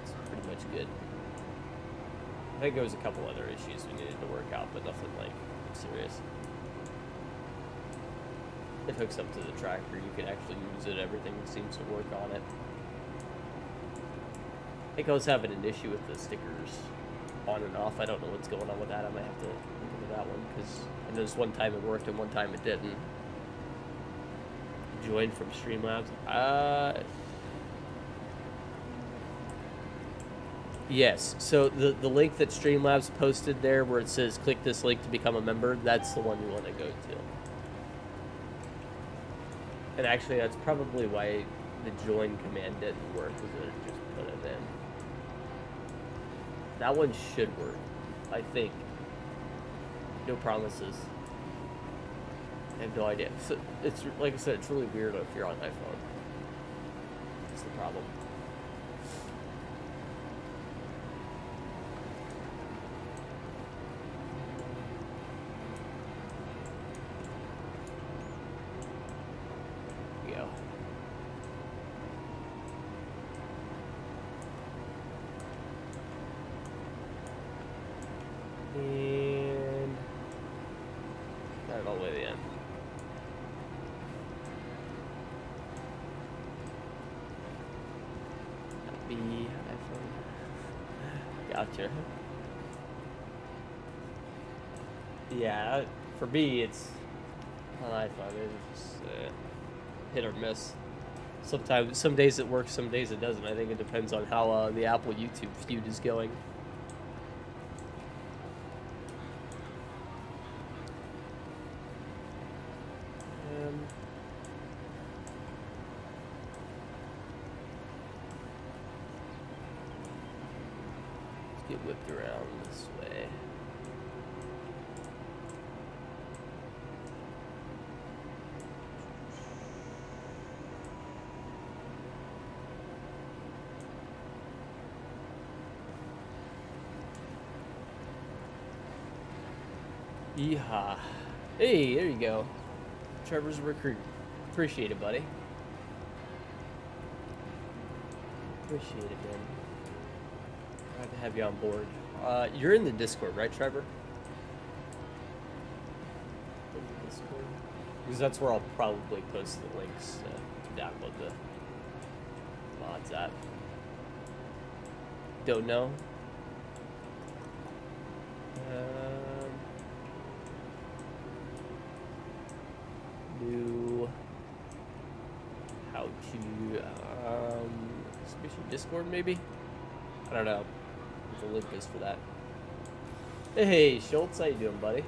A: It's pretty much good. I think there was a couple other issues we needed to work out, but nothing like serious. It hooks up to the tractor. You can actually use it. Everything seems to work on it. I think I was having an issue with the stickers on and off. I don't know what's going on with that. I might have to look into that one because I noticed one time it worked and one time it didn't. Join from Streamlabs. Yes. So the link that Streamlabs posted there, where it says click this link to become a member, that's the one you want to go to. And actually, that's probably why the join command didn't work, because it just put it in. That one should work, I think. No promises. I have no idea. So it's like I said, it's really weird if you're on iPhone. That's the problem. And got it all the way to the end. B iPhone. Gotcha. Yeah, for me, it's on iPhone. It's just hit or miss. Sometimes, some days it works, some days it doesn't. I think it depends on how the Apple YouTube feud is going. Get whipped around this way. Yeehaw. Hey, there you go. Trevor's a recruit. Appreciate it, buddy. Appreciate it, man. Glad to have you on board. You're in the Discord, right, Trevor? In the Discord? Because that's where I'll probably post the links to download the mods at. Don't know? New how to switch to Discord maybe? I don't know what the link is for that. Hey Schultz, how you doing, buddy?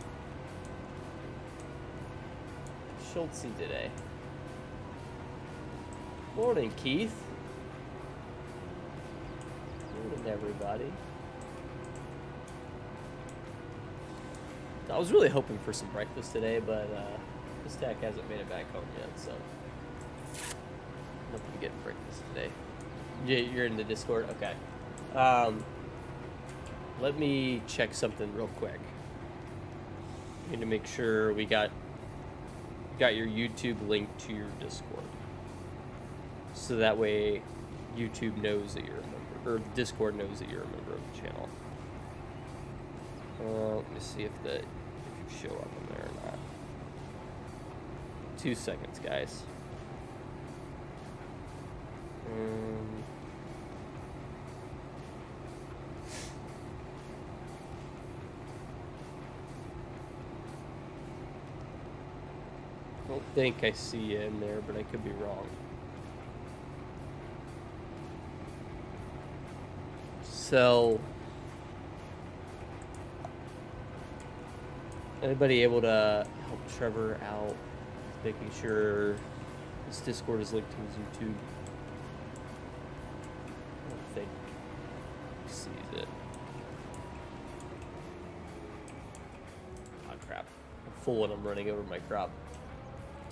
A: Schultzy today. Morning, Keith. Morning, everybody. I was really hoping for some breakfast today, but this tech hasn't made it back home yet, so nothing to get breakfast today. Yeah, you're in the Discord? Okay. Let me check something real quick. I need to make sure we got your YouTube link to your Discord. So that way YouTube knows that you're a member, or Discord knows that you're a member of the channel. Let me see if you show up in there or not. 2 seconds, guys. I don't think I see you in there, but I could be wrong. So, anybody able to help Trevor out with making sure his Discord is linked to his YouTube? I don't think he sees it. Oh crap. I'm full and I'm running over my crop.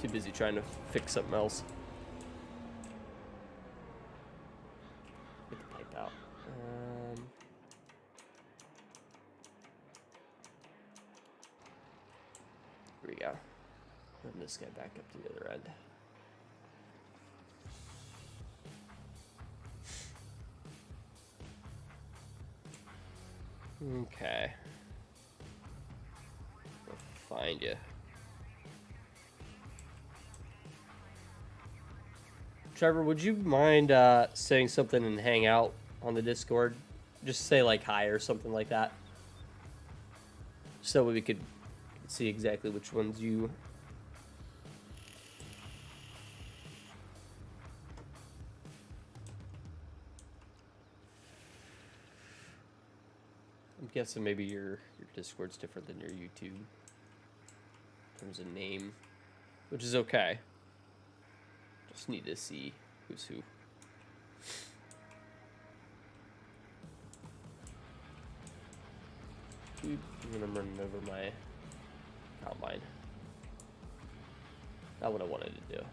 A: Too busy trying to fix something else. Get the pipe out. Here we go. Run this guy back up to the other end. Okay. I'll find you. Trevor, would you mind saying something and hang out on the Discord? Just say like hi or something like that. So we could see exactly which ones you... I'm guessing maybe your Discord's different than your YouTube in terms of name, which is okay. Just need to see who's who. I'm running over my combine. Not what I wanted to do.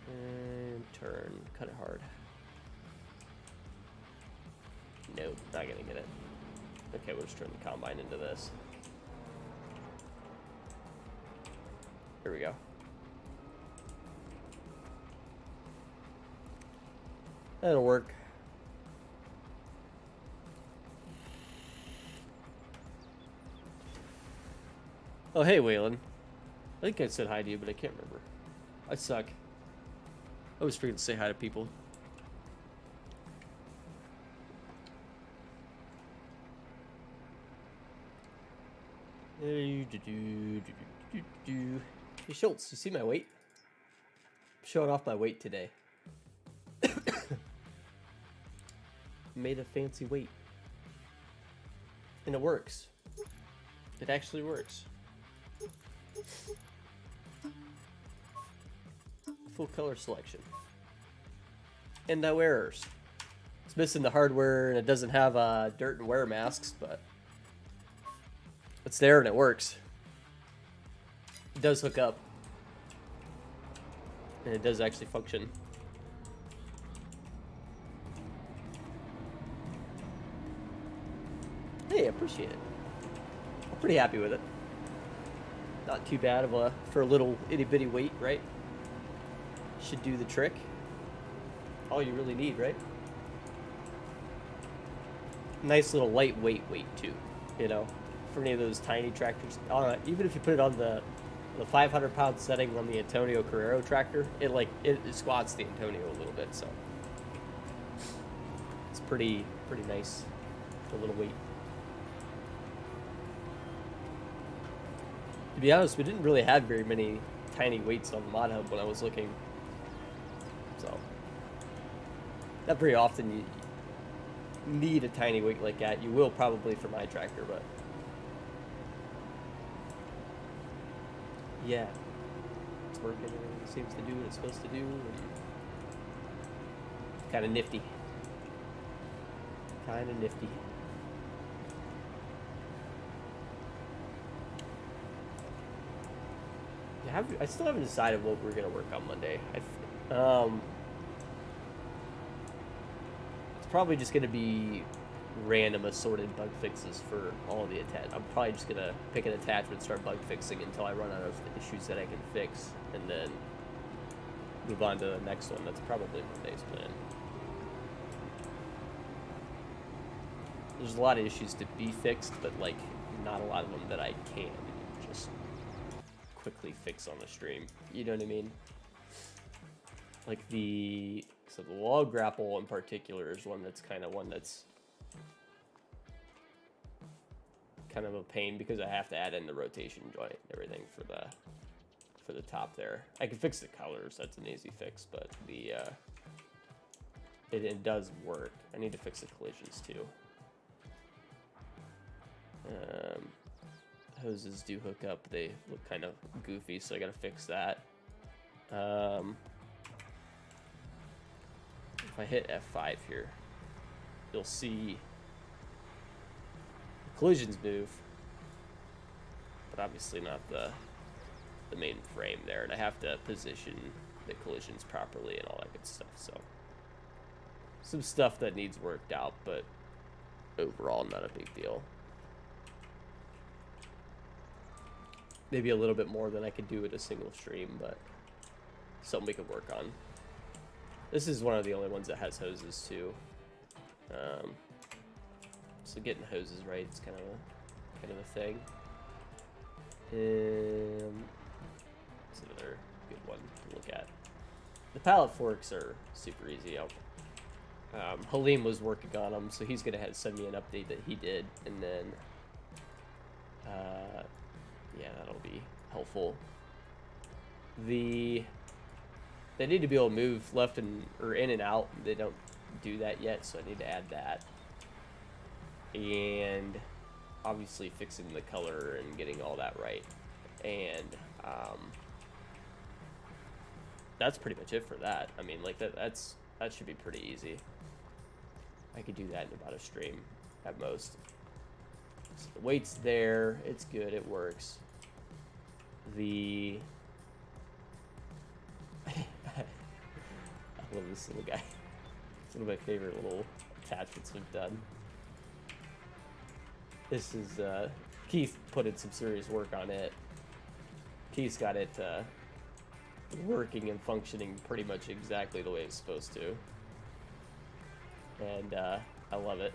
A: And turn. Cut it hard. Nope, not gonna get it. Okay, we'll just turn the combine into this. Here we go. That'll work. Oh, hey, Waylon. I think I said hi to you, but I can't remember. I suck. I always forget to say hi to people. Hey, Schultz, you see my weight? I'm showing off my weight today. Made a fancy weight. And it works. It actually works. Full color selection. And no errors. It's missing the hardware and it doesn't have dirt and wear masks, but it's there and it works. It does hook up. And it does actually function. Hey, I appreciate it. I'm pretty happy with it. Not too bad of a for a little itty bitty weight, right? Should do the trick. All you really need, right? Nice little lightweight weight too, you know, for any of those tiny tractors. Even if you put it on the the 500-pound setting on the Antonio Carrero tractor, it squats the Antonio a little bit, so it's pretty nice for a little weight. To be honest, we didn't really have very many tiny weights on Mod Hub when I was looking, so not very often you need a tiny weight like that. You will probably for my tractor, but yeah, it's working. Everything seems to do what it's supposed to do. Kind of nifty. Kind of nifty. I still haven't decided what we're gonna work on Monday. It's probably just gonna be random assorted bug fixes for all the attachments. I'm probably just gonna pick an attachment and start bug fixing until I run out of issues that I can fix, and then move on to the next one. That's probably Monday's plan. There's a lot of issues to be fixed, but like not a lot of them that I can just quickly fix on the stream. You know what I mean? Like the log grapple in particular is one that's kind of a pain because I have to add in the rotation joint and everything for the top there. I can fix the colors, that's an easy fix, but the it does work. I need to fix the collisions too. Hoses do hook up, they look kind of goofy, so I gotta fix that. If I hit F5 here, you'll see the collisions move, but obviously not the main frame there, and I have to position the collisions properly and all that good stuff, so some stuff that needs worked out, but overall not a big deal. Maybe a little bit more than I could do with a single stream, but something we could work on. This is one of the only ones that has hoses too. So getting hoses right is kind of a thing. It's another good one to look at. The pallet forks are super easy. Halim was working on them, so he's gonna send me an update that he did, and then yeah, that'll be helpful. They need to be able to move left or in and out. They don't do that yet, so I need to add that. And obviously fixing the color and getting all that right. And that's pretty much it for that. I mean, like that should be pretty easy. I could do that in about a stream at most. So the weight's there, it's good, it works. I love this little guy. It's one of my favorite little attachments we've done. This is Keith put in some serious work on it. Keith's got it working and functioning pretty much exactly the way it's supposed to, and I love it.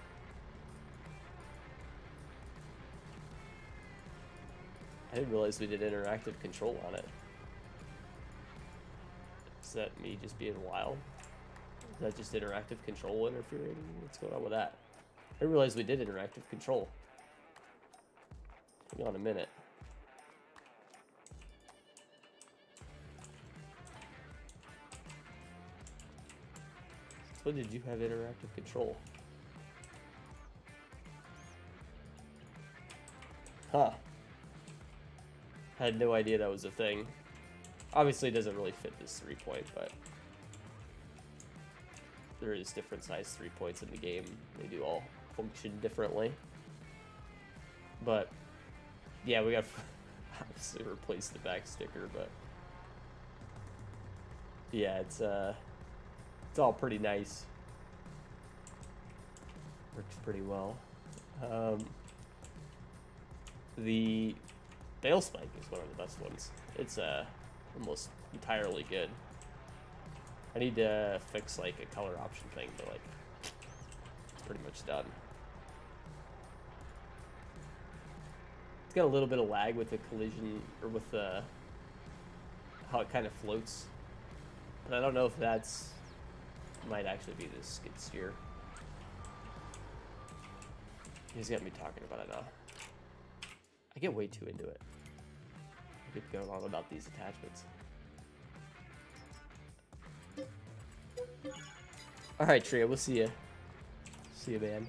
A: I didn't realize we did interactive control on it. Is that me just being wild? Is that just interactive control interfering? What's going on with that? I didn't realize we did interactive control. Hang on a minute. Since when did you have interactive control? Huh. I had no idea that was a thing. Obviously it doesn't really fit this 3-point, but there is different size 3-points in the game. They do all function differently. But yeah, we got obviously replaced the back sticker, but yeah, it's all pretty nice. Works pretty well. The Bail Spike is one of the best ones. It's almost entirely good. I need to fix like a color option thing, but like it's pretty much done. It's got a little bit of lag with the collision, or with the how it kind of floats. But I don't know if that's might actually be the skid steer. He's got me talking about it now. I get way too into it. I could go on about these attachments. Alright, Trio, we'll see you. See you, man.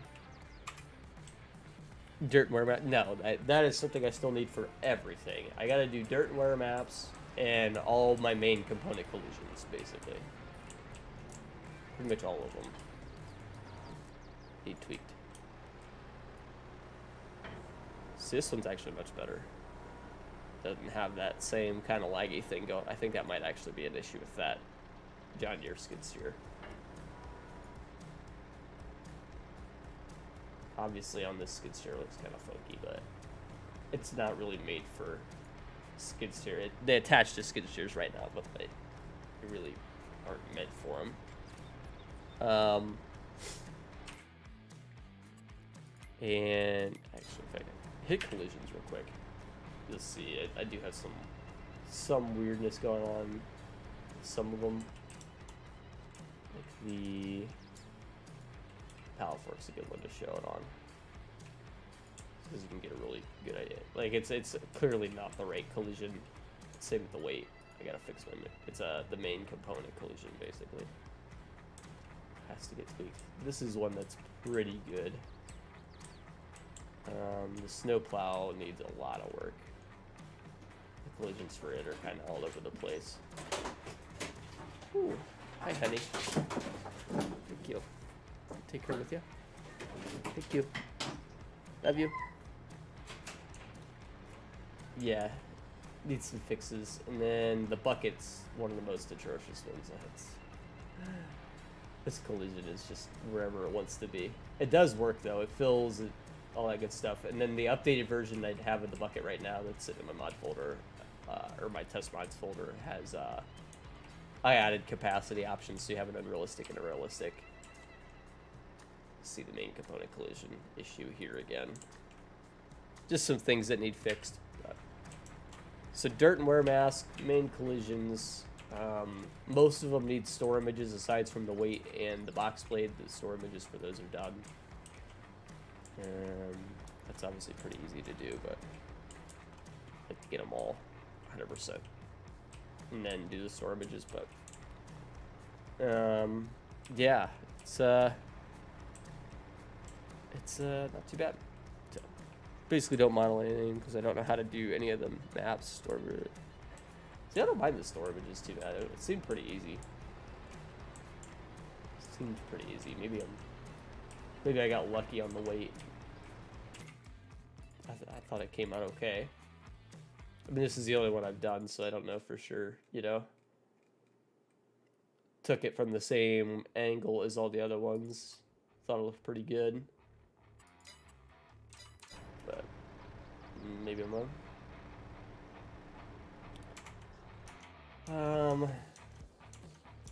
A: Dirt and wear map. No, that is something I still need for everything. I gotta do dirt and wear maps and all my main component collisions, basically. Pretty much all of them need tweaked. See, this one's actually much better. Doesn't have that same kind of laggy thing going. I think that might actually be an issue with that John Deere skid steer. Obviously on this skid steer it looks kind of funky, but it's not really made for skid steer. They attach to skid steers right now, but they really aren't meant for them. And actually, if I can hit collisions real quick, you'll see it. I do have some weirdness going on. Some of them, like the Power Fork's a good one to show it on, because you can get a really good idea. Like it's clearly not the right collision. Same with the weight. I gotta fix my. It's the main component collision basically. Has to get tweaked. This is one that's pretty good. The snowplow needs a lot of work. The collisions for it are kind of all over the place. Ooh, hi honey. Thank you. Take her with you. Thank you. Love you. Yeah, needs some fixes. And then the bucket's one of the most atrocious ones. This collision is just wherever it wants to be. It does work though. It fills it, all that good stuff. And then the updated version I have in the bucket right now that's sitting in my mod folder, or my test mods folder, has I added capacity options, so you have an unrealistic and a realistic. See the main component collision issue here again. Just some things that need fixed. So dirt and wear mask, main collisions. Most of them need store images aside from the weight and the box blade. The store images for those are done. That's obviously pretty easy to do, but I like to get them all 100% and then do the store images. But yeah, it's not too bad. So, basically don't model anything because I don't know how to do any of the maps. Store. See, I don't mind the store images too bad. It seemed pretty easy. It seemed pretty easy. Maybe I got lucky on the weight. I thought it came out okay. I mean, this is the only one I've done, so I don't know for sure, you know. Took it from the same angle as all the other ones. Thought it looked pretty good. But maybe I'm wrong.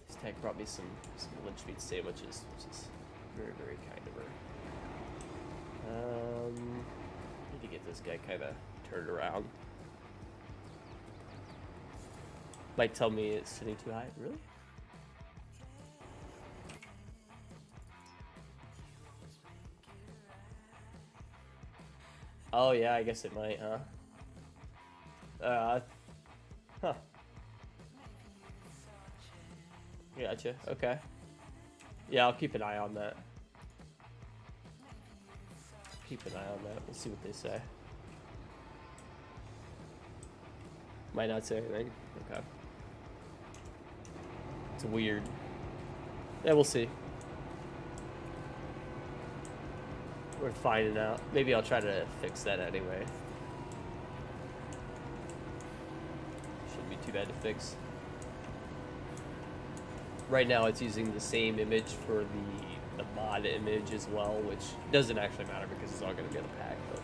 A: This tag brought me some lunch meat sandwiches, which is very, very kind of her. Need to get this guy kind of turned around. Might tell me it's sitting too high. Really? Oh yeah, I guess it might, huh? Huh. Gotcha. Okay. Yeah, I'll keep an eye on that. Keep an eye on that. We'll see what they say. Might not say anything. Okay. It's weird. Yeah, we'll see. We're finding out. Maybe I'll try to fix that anyway. Shouldn't be too bad to fix. Right now it's using the same image for the mod image as well, which doesn't actually matter because it's all going to be in the pack, but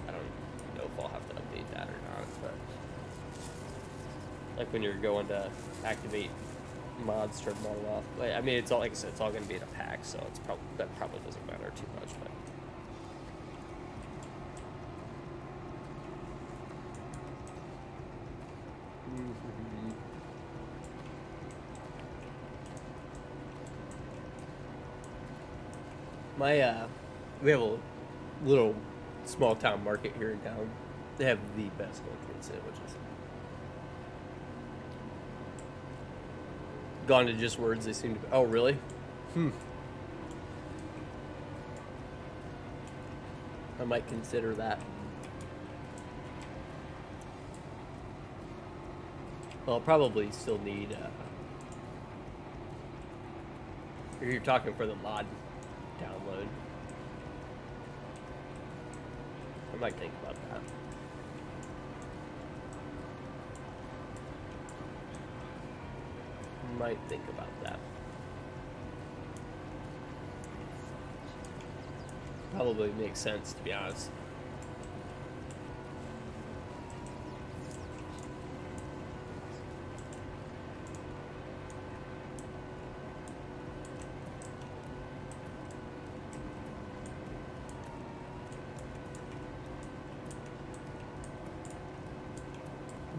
A: I don't know if I'll have to update that or not. But like when you're going to activate mods, turn model off. I mean, it's all, like I said, it's all going to be in a pack, so it's that probably doesn't matter too much. But My we have a little small town market here in town. They have the best local sandwiches. Gone to just words. They seem to be. Oh, really? I might consider that. Well, I'll probably still need. You're talking for the mod download. I might think about that. Might think about that. Probably makes sense, to be honest.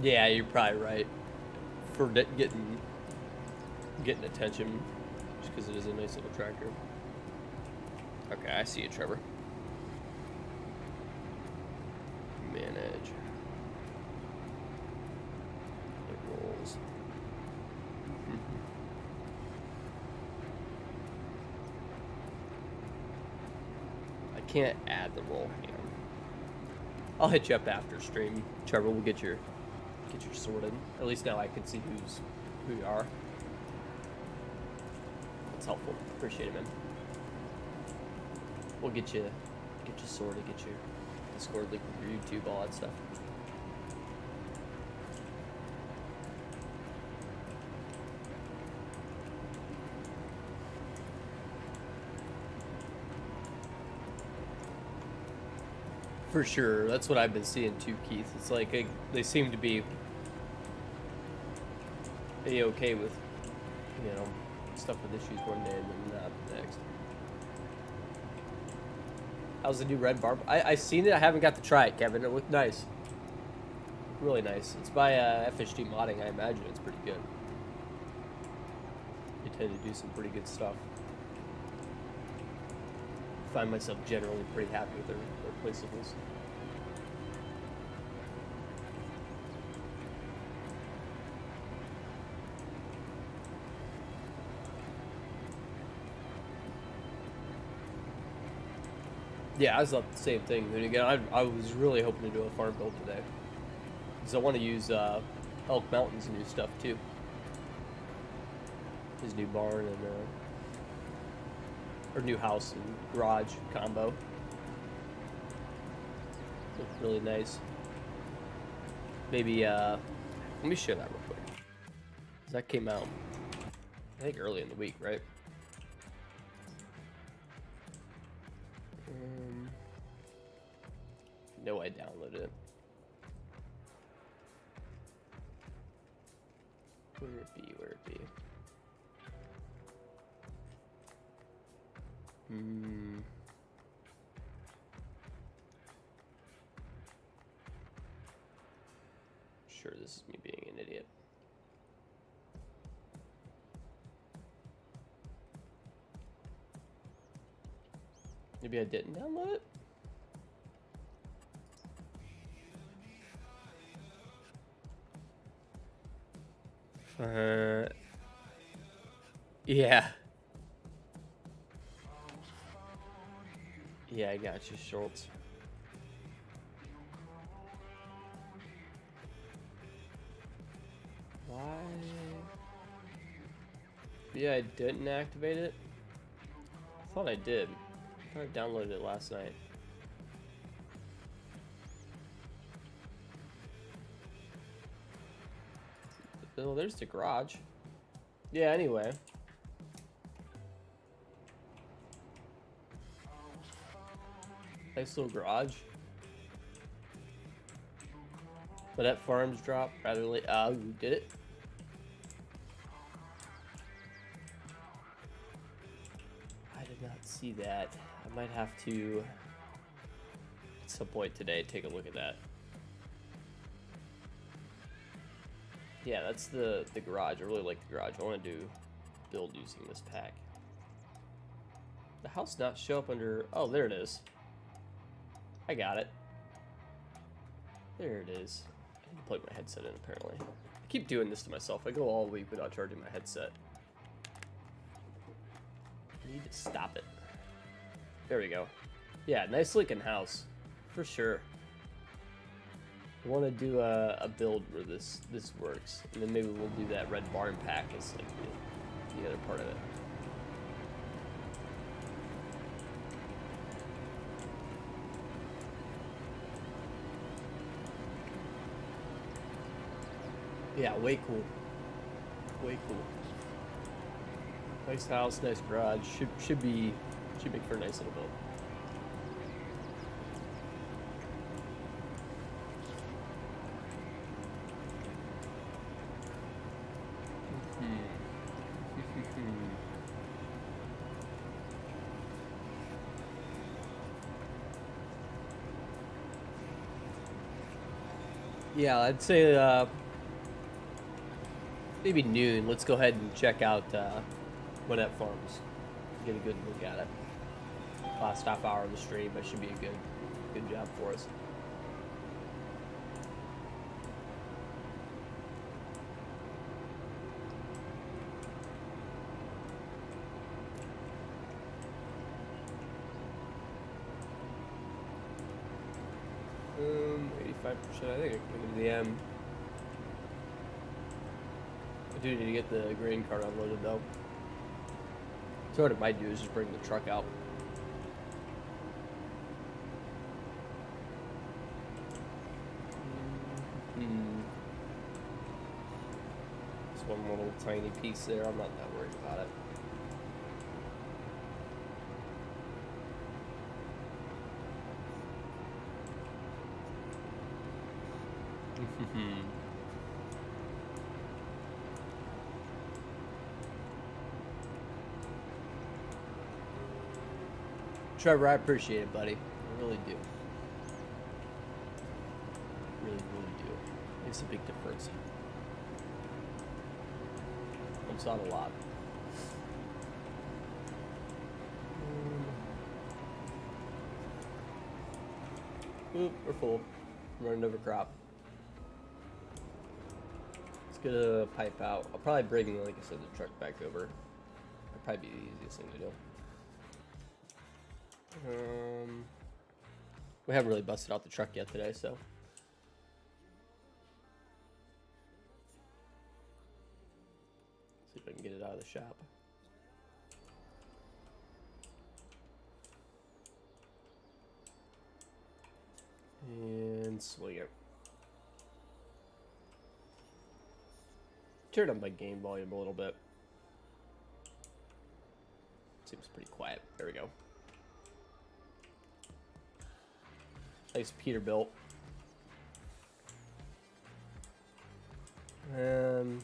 A: Yeah, you're probably right. For getting attention, just because it is a nice little tractor. Okay, I see you, Trevor. Manage. It rolls. I can't add the roll hand. I'll hit you up after stream, Trevor. We'll get your sorted. At least now I can see who you are. That's helpful. Appreciate it, man. We'll get you sorted, get your Discord link with your YouTube, all that stuff. For sure, that's what I've been seeing too, Keith. It's like they seem to be okay with, stuff with issues one day and then not the next. How's the new red barb? I seen it. I haven't got to try it, Kevin. It looked nice. Really nice. It's by FSG Modding. I imagine it's pretty good. They tend to do some pretty good stuff. Find myself generally pretty happy with their placeables. Yeah, I thought the same thing. And again, I was really hoping to do a farm build today, because I want to use Elk Mountain's new stuff too. His new barn and or new house and garage combo. Looks really nice. Maybe let me share that real quick. That came out, I think, early in the week, right? No, I downloaded it. Where it be? Where it be? Sure, this is me being an idiot. Maybe I didn't download it? Yeah. Yeah, I got you, Schultz. Why? Yeah, I didn't activate it. I thought I did. I thought I downloaded it last night. Oh, there's the garage. Yeah, anyway. Nice little garage. But that farms drop rather late. You did it? I did not see that. I might have to, at some point today, take a look at that. Yeah, that's the garage. I really like the garage. I want to build using this pack. the house not show up under... Oh, there it is. I got it. There it is. I need to plug my headset in, apparently. I keep doing this to myself. I go all week without charging my headset. I need to stop it. There we go. Yeah, nice looking house. For sure. I want to do a build where this works. And then maybe we'll do that red barn pack as like the other part of it. Yeah, way cool. Way cool. Nice house, nice garage. Should make for a nice little build. Yeah, I'd say maybe noon. Let's go ahead and check out Monette Farms. Get a good look at it. Last half hour of the stream, that should be a good job for us. I think I can make it to the M. I do need to get the grain cart unloaded though. So what I might do is just bring the truck out. Just one little tiny piece there. I'm not that worried about it. Trevor, I appreciate it, buddy. I really do. Really do. Makes a big difference. It's not a lot. Oop, we're full. I'm running over crop. Let's get a pipe out. I'll probably bring, like I said, the truck back over. That'd probably be the easiest thing to do. We haven't really busted out the truck yet today, so. See if I can get it out of the shop. And swing it. Turn up my game volume a little bit. Seems pretty quiet. There we go. Nice Peterbilt. I don't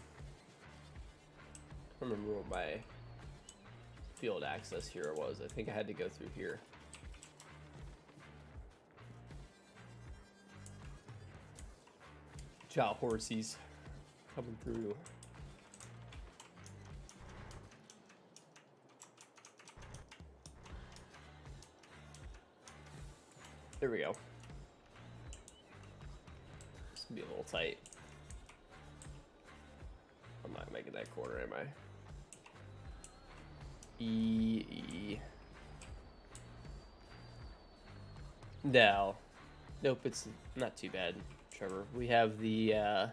A: remember what my field access here was. I think I had to go through here. Ciao, horsies. Coming through. There we go. This can be a little tight. I'm not making that corner, am I? E. No. Nope, it's not too bad, Trevor. We have the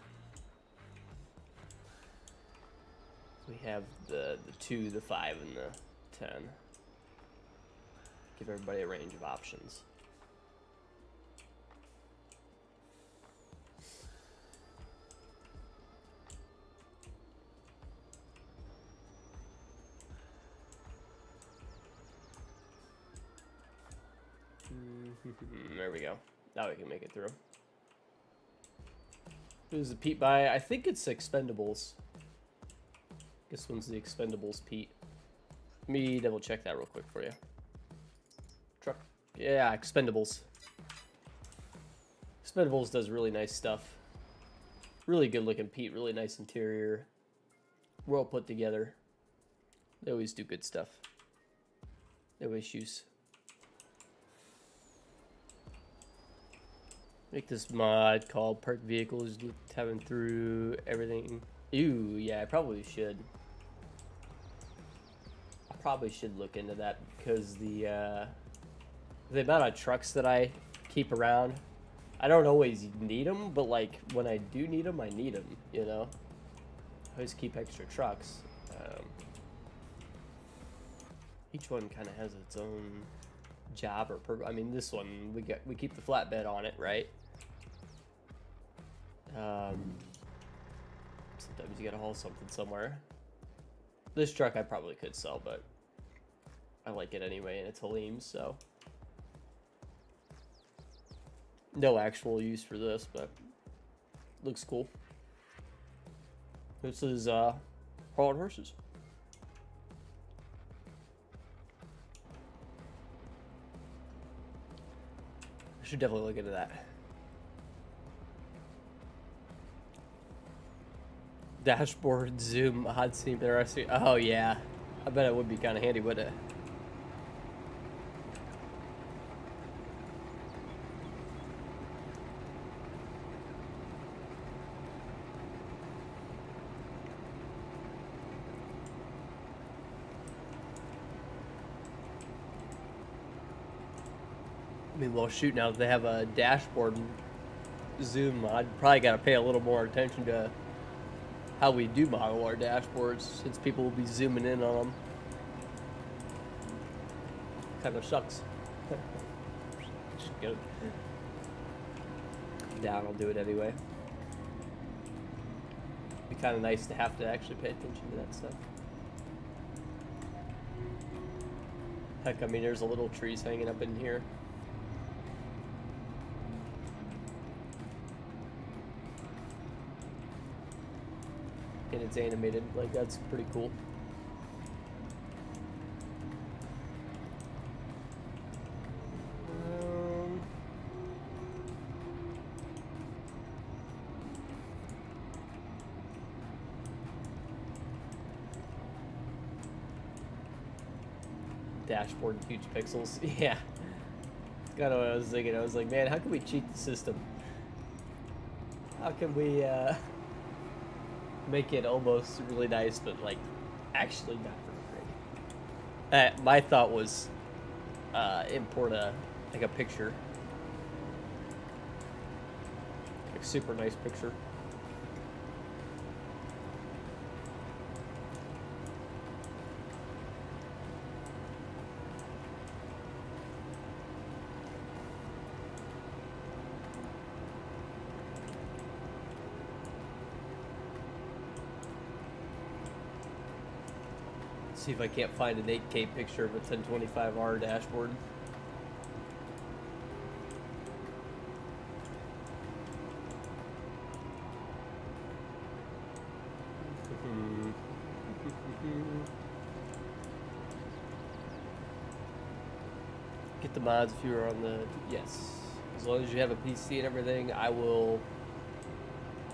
A: the 2, the 5, and the 10. Give everybody a range of options. There we go. Now we can make it through. Who's the Pete by? I think it's Expendables. This one's the Expendables Pete. Let me double check that real quick for you. Truck. Yeah, Expendables. Expendables does really nice stuff. Really good looking Pete. Really nice interior. Well put together. They always do good stuff. No issues. Make this mod called Park Vehicles, having through everything. Ew, yeah, I probably should. I probably should look into that because the amount of trucks that I keep around, I don't always need them, but like when I do need them, I need them, you know? I always keep extra trucks. Each one kind of has its own job or purpose. I mean, this one we keep the flatbed on it, right? Sometimes you gotta haul something somewhere. This truck I probably could sell, but I like it anyway, and it's Halim's, so no actual use for this, but looks cool. This is hauling horses. I should definitely look into that. Dashboard zoom mod seemed interesting. Oh yeah, I bet it would be kind of handy, wouldn't it? I mean, well, shoot, now they have a dashboard zoom mod. Probably got to pay a little more attention to how we do model our dashboards, since people will be zooming in on them. Kind of sucks. Just go down, I'll do it anyway. Be kind of nice to have to actually pay attention to that stuff. Heck, I mean, there's a little trees hanging up in here. And it's animated, like that's pretty cool. Dashboard and huge pixels. Yeah. That's kind of what I was thinking. I was like, man, how can we cheat the system? How can we make it almost really nice, but like actually not very great? My thought was import a picture, like super nice picture. See if I can't find an 8K picture of a 1025R dashboard. Get the mods if you are on the... Yes. As long as you have a PC and everything, I will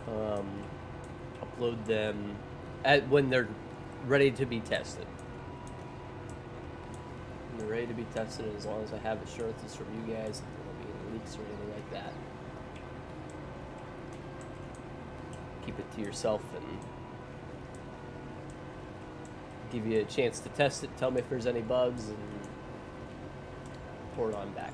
A: upload them when they're ready to be tested. When they're ready to be tested, as long as I have assurances from you guys, there won't be any leaks or anything like that. Keep it to yourself and give you a chance to test it, tell me if there's any bugs, and report on back.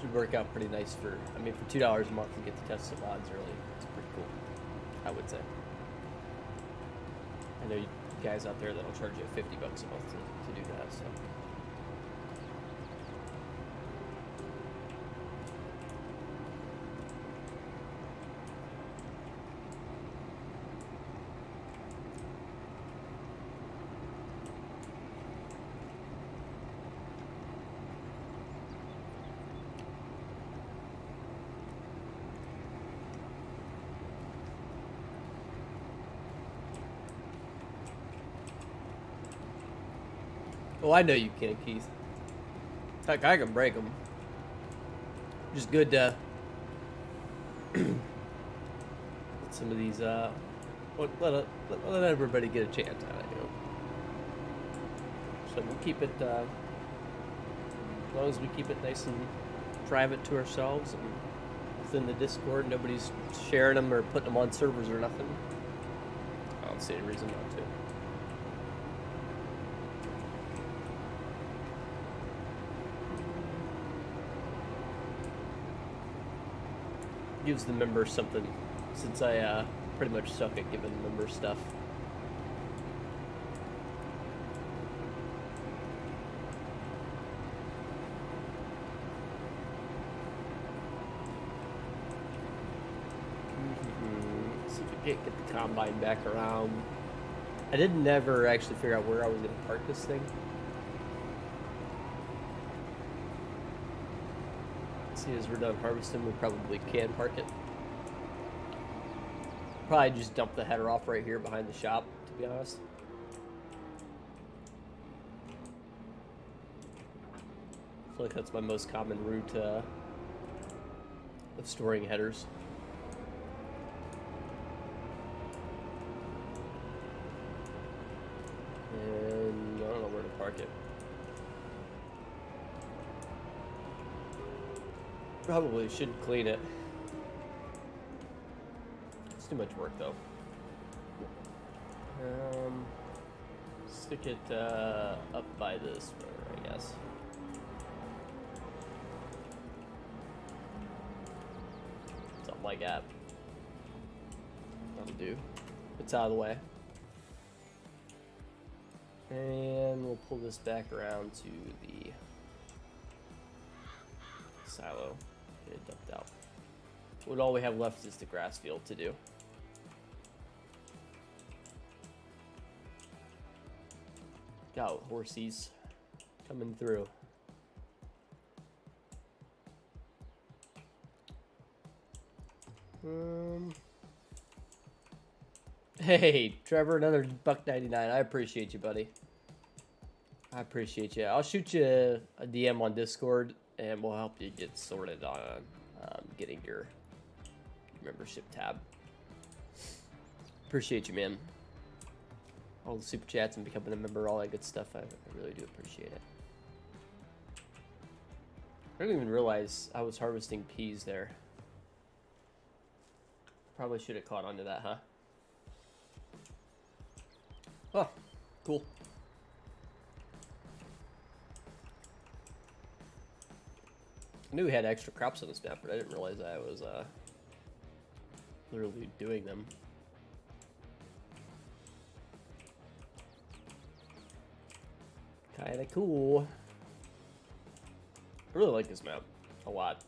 A: Should work out pretty nice for, I mean, for $2 a month to get to test some mods early. It's pretty cool, I would say. I know you guys out there that'll charge you $50 a month to do that, so. Oh, I know you can, Keith. Heck, I can break them. Just good to... Let's some of these, let everybody get a chance at it, you know. So we'll keep it, as long as we keep it nice and private to ourselves and within the Discord, nobody's sharing them or putting them on servers or nothing. I don't see any reason not to. Gives the members something, since I pretty much suck at giving members stuff. Let's see if we can't get the combine back around. I did never actually figure out where I was going to park this thing. See, as we're done harvesting, we probably can park it. Probably just dump the header off right here behind the shop, to be honest. I feel like that's my most common route of storing headers. And I don't know where to park it. Probably should clean it. It's too much work though. Stick it up by this road, I guess. Something like that. That'll do. It's out of the way. And we'll pull this back around to the silo. Get it dumped out. What all we have left is the grass field to do. Go, horsies. Coming through. Hey, Trevor, another $1.99. I appreciate you, buddy. I appreciate you. I'll shoot you a DM on Discord, and we'll help you get sorted on getting your membership tab. Appreciate you, man. All the super chats and becoming a member, all that good stuff. I really do appreciate it. I didn't even realize I was harvesting peas there. Probably should have caught onto that, huh? Oh, cool. I knew we had extra crops on this map, but I didn't realize I was literally doing them. Kinda cool. I really like this map a lot.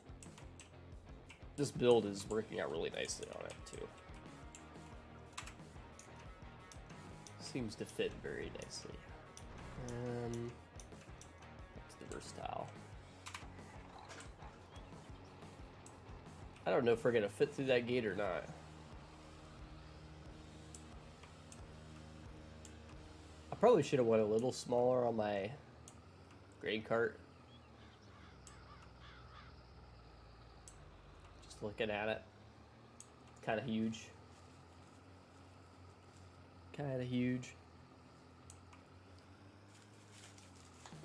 A: This build is working out really nicely on it too. Seems to fit very nicely. That's the versatile. I don't know if we're gonna fit through that gate or not. I probably should have went a little smaller on my grain cart. Just looking at it. Kind of huge. Kind of huge.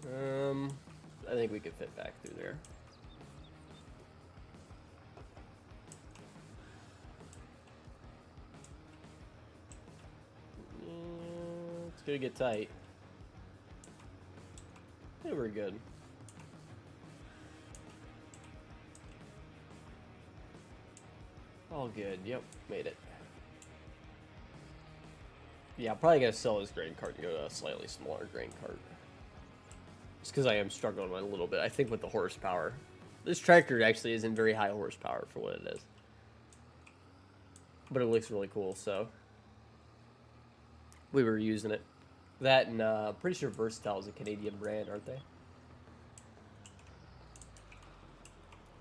A: I think we could fit back through there. It's gonna get tight. Yeah, we're good. All good. Yep, made it. Yeah, I'm probably gonna sell this grain cart and go to a slightly smaller grain cart. Just because I am struggling with it a little bit. I think with the horsepower. This tractor actually isn't very high horsepower for what it is. But it looks really cool, so we were using it. That and pretty sure Versatile is a Canadian brand, aren't they?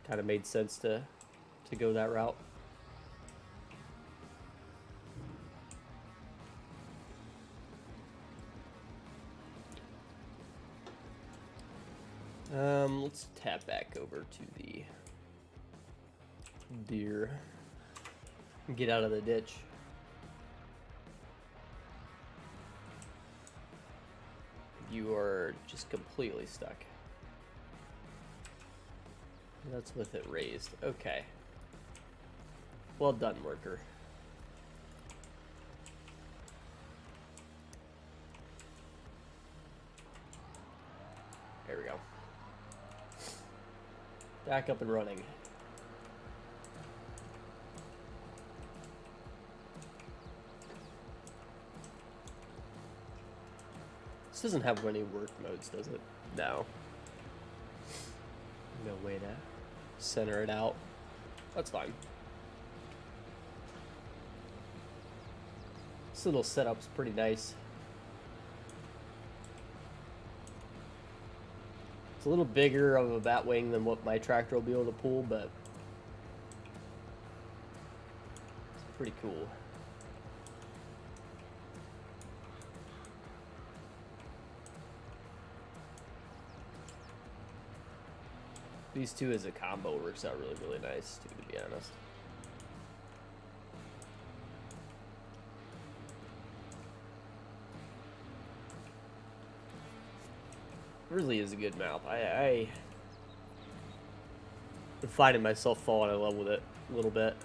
A: Kind of made sense to go that route. Let's tap back over to the deer. Get out of the ditch. You are just completely stuck. That's with it raised. Okay. Well done, worker. There we go. Back up and running. This doesn't have many work modes, does it? No. No way to center it out. That's fine. This little setup's pretty nice. It's a little bigger of a bat wing than what my tractor will be able to pull, but it's pretty cool. These two as a combo works out really, really nice, too, to be honest. Really is a good mount. I'm finding myself falling in love with it a little bit.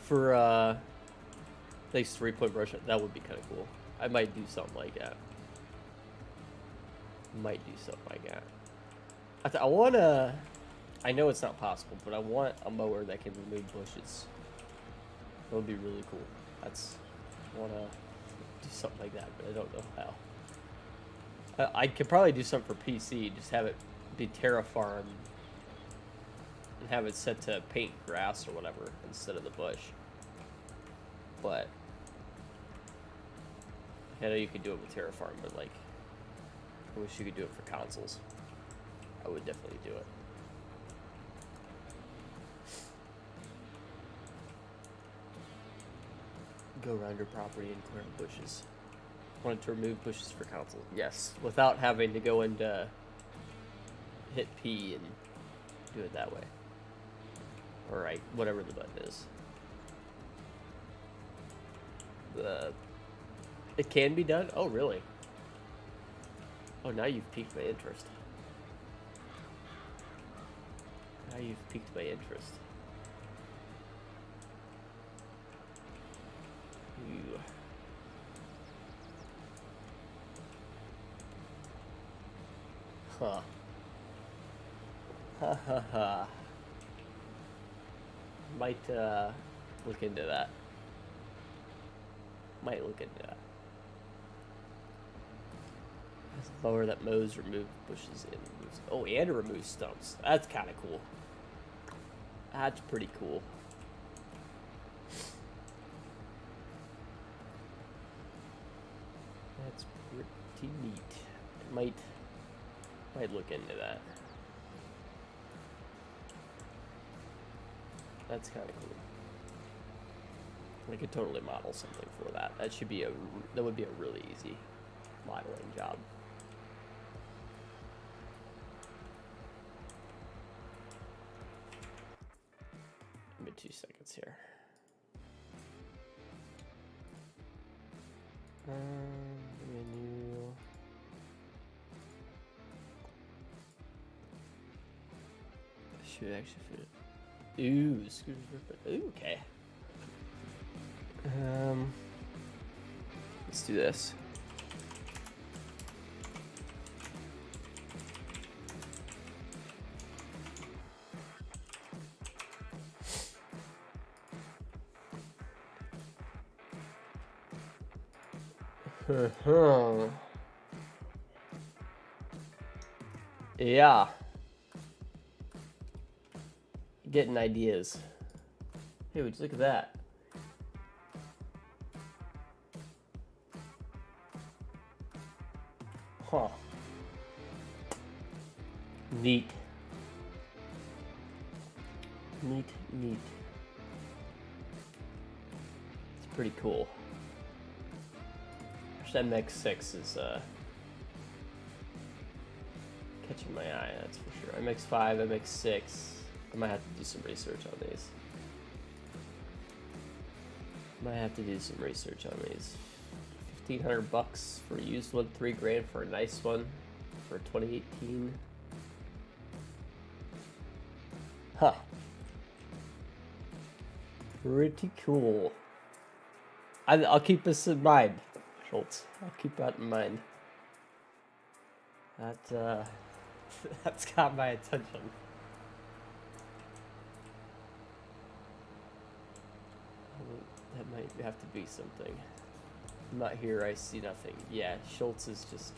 A: For nice 3-point brush, that would be kind of cool. I might do something like that. Might do something like that. I want to. I know it's not possible, but I want a mower that can remove bushes. That would be really cool. I want to do something like that, but I don't know how. I could probably do something for PC. Just have it be terraform and have it set to paint grass or whatever instead of the bush. But I know you could do it with terraform, but like, I wish you could do it for consoles. I would definitely do it. Go around your property and clear bushes. Wanted to remove bushes for console. Yes, without having to go into hit P and do it that way. Or right, whatever the button is. It can be done? Oh, really? Oh, now you've piqued my interest. Now you've piqued my interest. Ooh. Huh. Ha ha ha. Might look into that. Might look into that. That's a mower that mows, removes bushes, and removes. Oh, and it removes stumps. That's kind of cool. That's pretty cool. That's pretty neat. Might look into that. That's kind of cool. I could totally model something for that. That would be a really easy modeling job. Give me 2 seconds here. Menu. Should actually fit it. Ooh, scooters. Ooh, okay. Let's do this. Yeah. Getting ideas. Hey, would you look at that? Huh. Neat. Neat. It's pretty cool. MX6 is catching my eye, that's for sure. MX5, MX6. I might have to do some research on these. Might have to do some research on these. $1,500 for a used one, $3,000 for a nice one for 2018. Huh. Pretty cool. I'll keep this in mind, Schultz. I'll keep that in mind. That that's got my attention. That might have to be something. I'm not here, I see nothing. Yeah, Schultz is just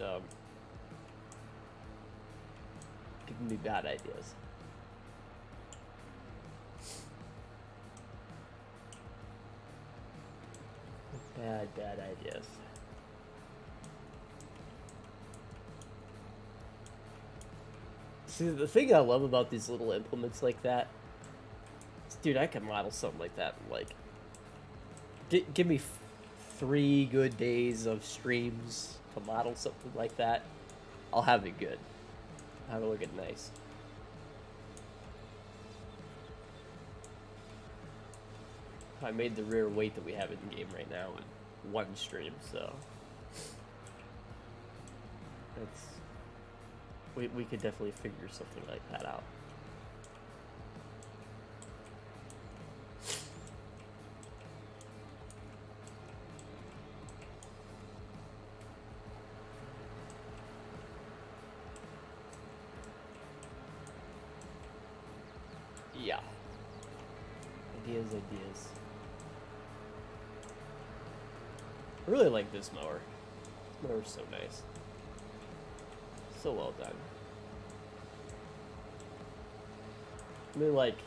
A: giving me bad ideas. Bad ideas. See, the thing I love about these little implements like that is, dude, I can model something like that in, like, give me 3 good days of streams to model something like that. I'll have it good. I'll have it looking nice. I made the rare weight that we have in the game right now in 1 stream, so that's we could definitely figure something like that out. Yeah. Ideas. I really like this mower. This mower's so nice. So well done. I mean, like,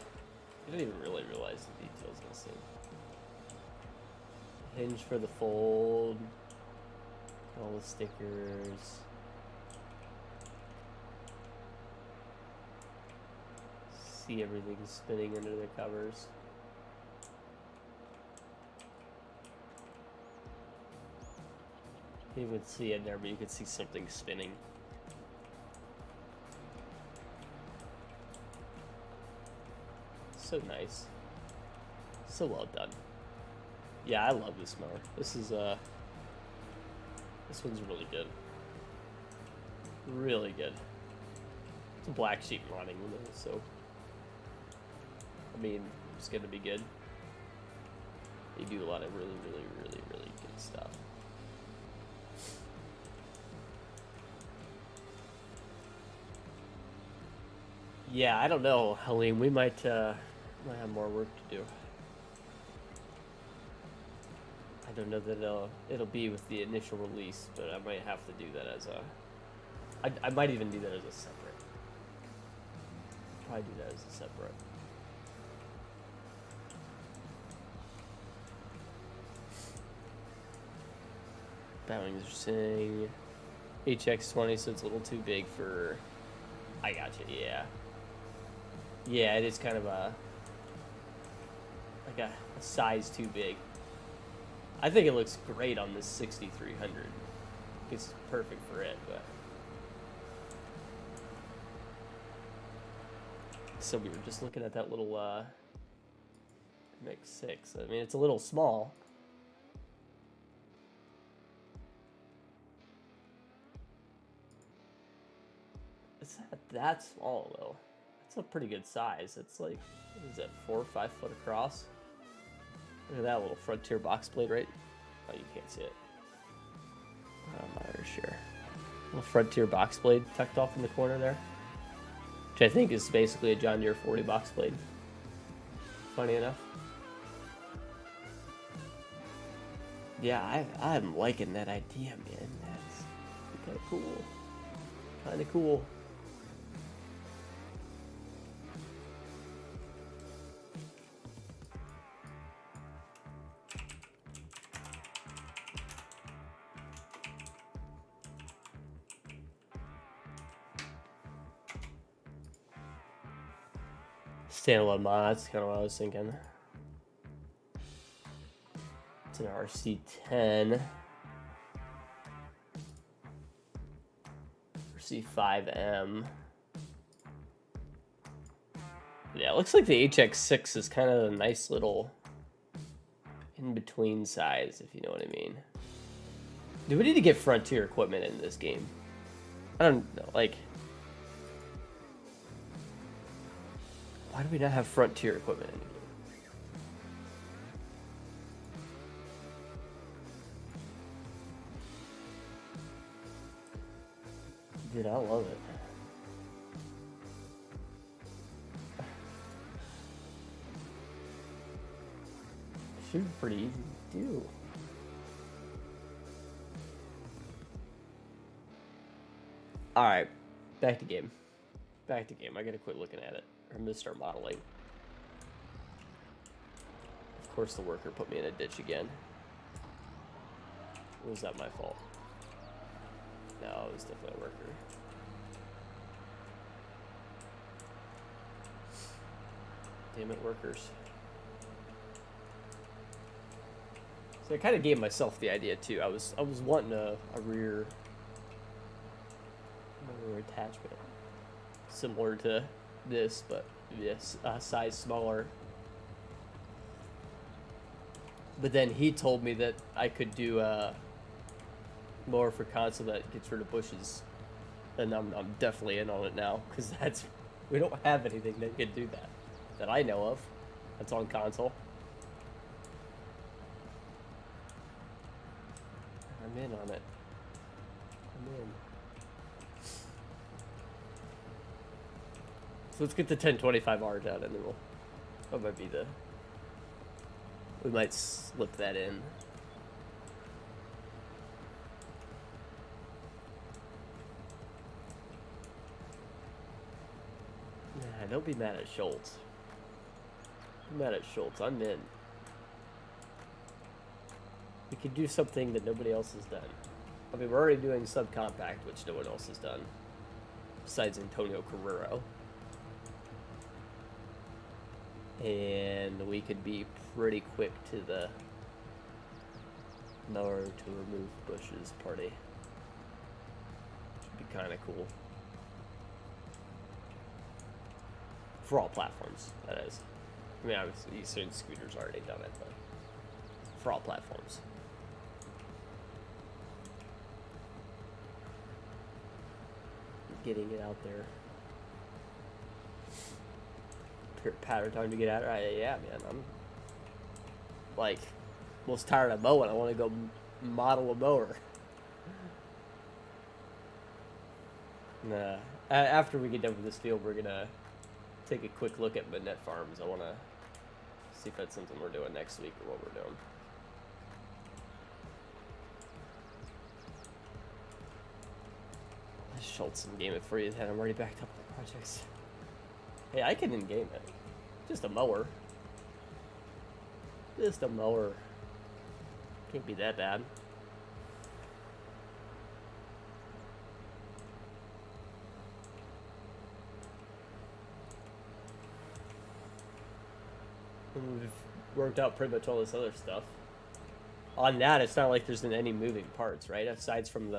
A: you don't even really realize the details missing. Hinge for the fold. All the stickers. See everything spinning under the covers. You would see it there, but you could see something spinning. So nice. So well done. Yeah, I love this mower. This is this one's really good. Really good. It's a black sheep modding, so I mean, it's gonna be good. They do a lot of really good stuff. Yeah, I don't know, Helene. We might have more work to do. I don't know that it'll be with the initial release, but I might have to do that as a. I might even do that as a separate. Probably do that as a separate. Bowings are saying HX20, so it's a little too big for. I gotcha. Yeah. Yeah, it is kind of a size too big. I think it looks great on this 6300. It's perfect for it, but so we were just looking at that little MX6. I mean, it's a little small. It's not that small though. It's a pretty good size. It's like, what is that, 4 or 5 foot across? Look at that little Frontier box blade, right? Oh, you can't see it. I'm not very sure. Little Frontier box blade tucked off in the corner there, which I think is basically a John Deere 40 box blade. Funny enough. Yeah, I'm liking that idea, man. That's kind of cool. Kind of cool. Standalone mod, that's kind of what I was thinking. It's an RC10. RC5M. Yeah, it looks like the HX6 is kind of a nice little in-between size, if you know what I mean. Do we need to get Frontier equipment in this game? I don't know, like... Why do we not have Frontier equipment in the game? Dude, I love it. Should be pretty easy to do. Alright, back to game. Back to game. I gotta quit looking at it. I'm gonna start modeling. Of course the worker put me in a ditch again. Or was that my fault? No, it was definitely a worker. Damn it, workers. So I kind of gave myself the idea too. I was wanting a rear attachment similar to this, but this size smaller. But then he told me that I could do mower for console that gets rid of bushes, and I'm definitely in on it now, because we don't have anything that can do that I know of. That's on console. I'm in on it. I'm in. So let's get the 1025R down, and then that might be we might slip that in. Nah, don't be mad at Schultz. Be mad at Schultz. I'm in. We could do something that nobody else has done. I mean, we're already doing subcompact, which no one else has done, besides Antonio Carrero. And we could be pretty quick to the mower to remove bushes party. Should be kind of cool. For all platforms, that is. I mean, obviously, certain scooters already done it, but for all platforms. Getting it out there. Pattern time to get out. Right? Yeah, man. I'm like most tired of mowing. I want to go model a mower. Nah. After we get done with this field, we're gonna take a quick look at Manette Farms. I want to see if that's something we're doing next week or what we're doing. Schultz and game it for you, and I'm already backed up on the projects. Hey, I can in-game it. Just a mower. Just a mower. Can't be that bad. And we've worked out pretty much all this other stuff. On that, it's not like there's any moving parts, right? Aside from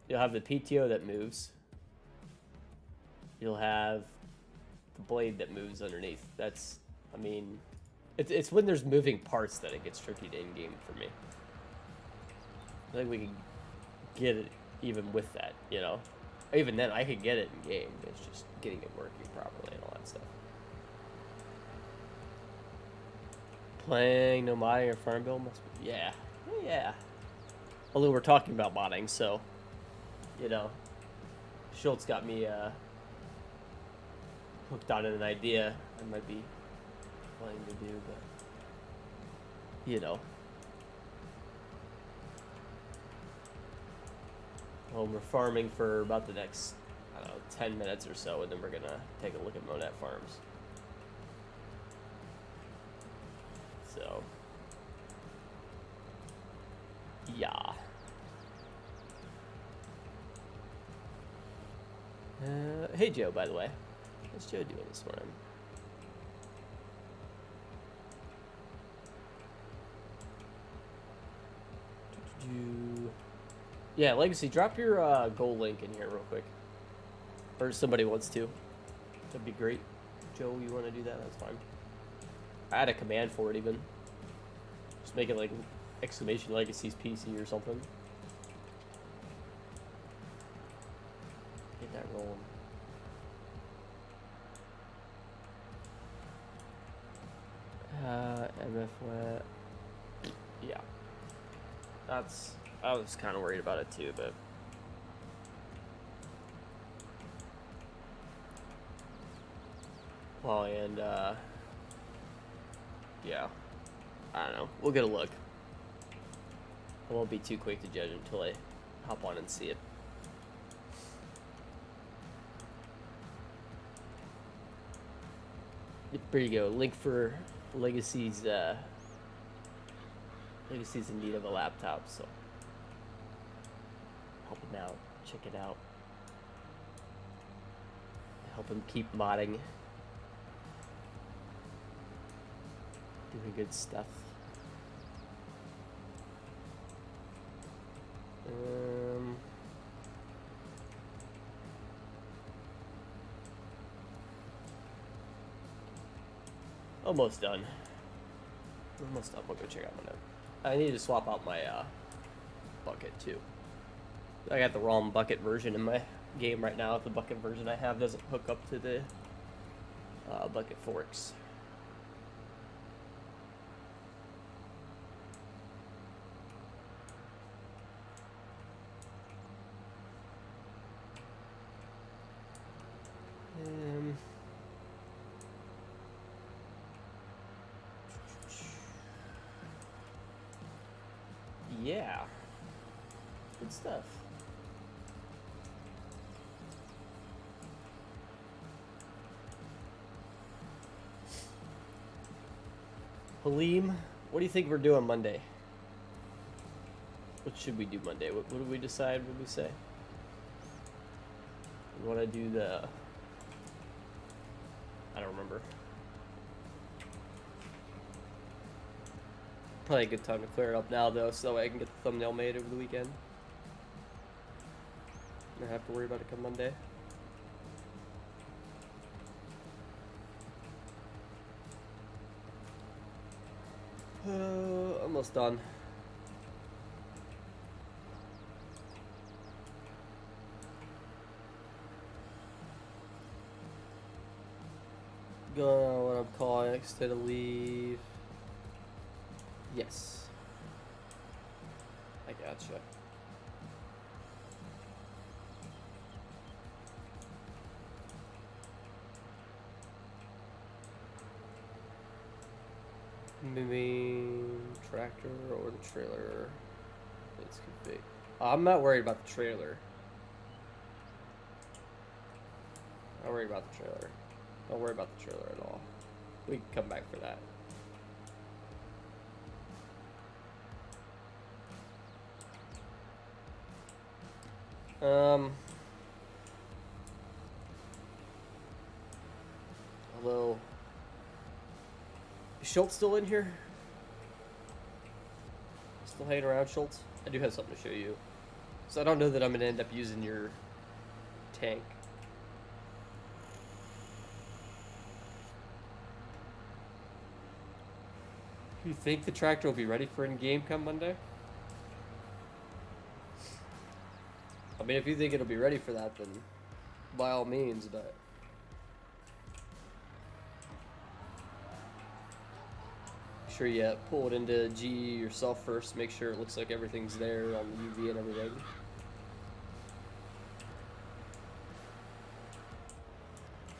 A: you'll have the PTO that moves. You'll have the blade that moves underneath. That's, I mean, it's when there's moving parts that it gets tricky to in-game for me. I think we can get it even with that, you know? Even then, I could get it in-game. It's just getting it working properly and all that stuff. Playing no modding or farm build must be, yeah. Yeah. Although we're talking about modding, so, you know, Schultz got me, hooked on an idea I might be planning to do, but you know. Well, we're farming for about the next, I don't know, 10 minutes or so, and then we're gonna take a look at Manette Farms. So, yeah. Hey Joe, by the way. What's Joe doing this morning? Yeah, Legacy, drop your goal link in here real quick. Or somebody wants to. That'd be great. Joe, you want to do that? That's fine. I had a command for it even. Just make it like exclamation legacies PC or something. Get that rolling. MF wet. Yeah. I was kind of worried about it too, but well, and yeah, I don't know. We'll get a look. I won't be too quick to judge until I hop on and see it. There you go. Link for Legacy's Legacy's in need of a laptop, so help him out. Check it out. Help him keep modding. Doing good stuff. Almost done. Almost done. We'll go check out my note. I need to swap out my bucket too. I got the wrong bucket version in my game right now. The bucket version I have doesn't hook up to the bucket forks. Yeah. Good stuff. Halim, what do you think we're doing Monday? What should we do Monday? What did we decide? What did we say? We want to do the... I don't remember. Probably a good time to clear it up now, though, so that way I can get the thumbnail made over the weekend. I don't have to worry about it come Monday. Almost done. Go what I'm calling extended leave. Yes. I gotcha. Maybe tractor or the trailer. It's config. I'm not worried about the trailer. Not worried about the trailer. Don't worry about the trailer at all. We can come back for that. Although, is Schultz still in here? Still hanging around, Schultz? I do have something to show you. So I don't know that I'm gonna end up using your tank. You think the tractor will be ready for in-game come Monday? I mean, if you think it'll be ready for that, then by all means, but... Make sure you pull it into GE yourself first, make sure it looks like everything's there on the UV and everything.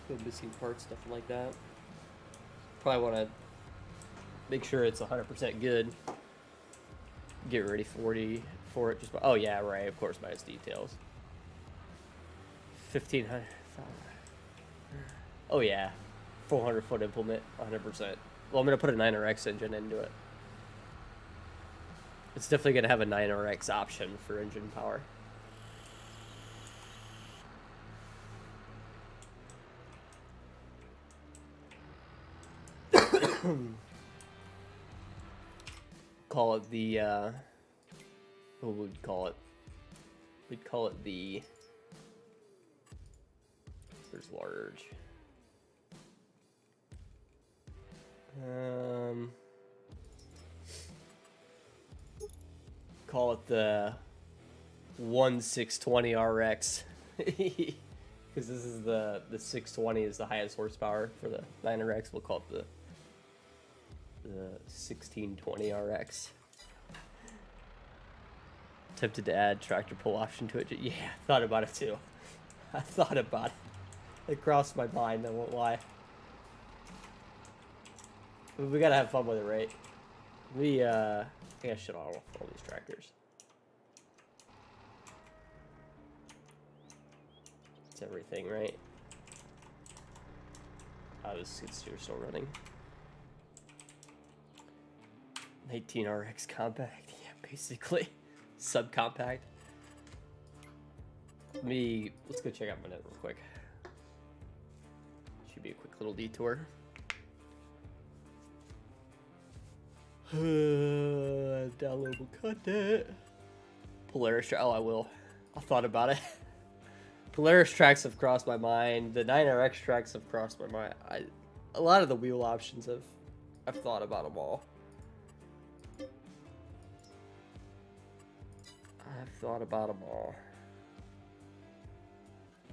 A: No missing parts, stuff like that. Probably want to make sure it's 100% good. Get ready for it. Just oh yeah, right. Of course, minus details. 1500. Oh yeah, 400 foot implement, 100%. Well, I'm gonna put a 9RX engine into it. It's definitely gonna have a 9RX option for engine power. Call it the what would we call it? We'd call it the, there's large. Call it the 1620 RX. Because this is the 620 is the highest horsepower for the 9RX. We'll call it the 1620 RX. Tempted to add tractor pull option to it. Yeah, thought about it too. I thought about it. It crossed my mind, I won't lie. We gotta have fun with it, right? I think I should on all these tractors. It's everything, right? Oh, this skid steer's still running. 18RX compact, yeah, basically. Subcompact. Let's go check out my net real quick. Should be a quick little detour. Downloadable content. Polaris, oh, I will. I thought about it. Polaris tracks have crossed my mind. The 9RX tracks have crossed my mind. A lot of the wheel options I've thought about them all. I've thought about them all.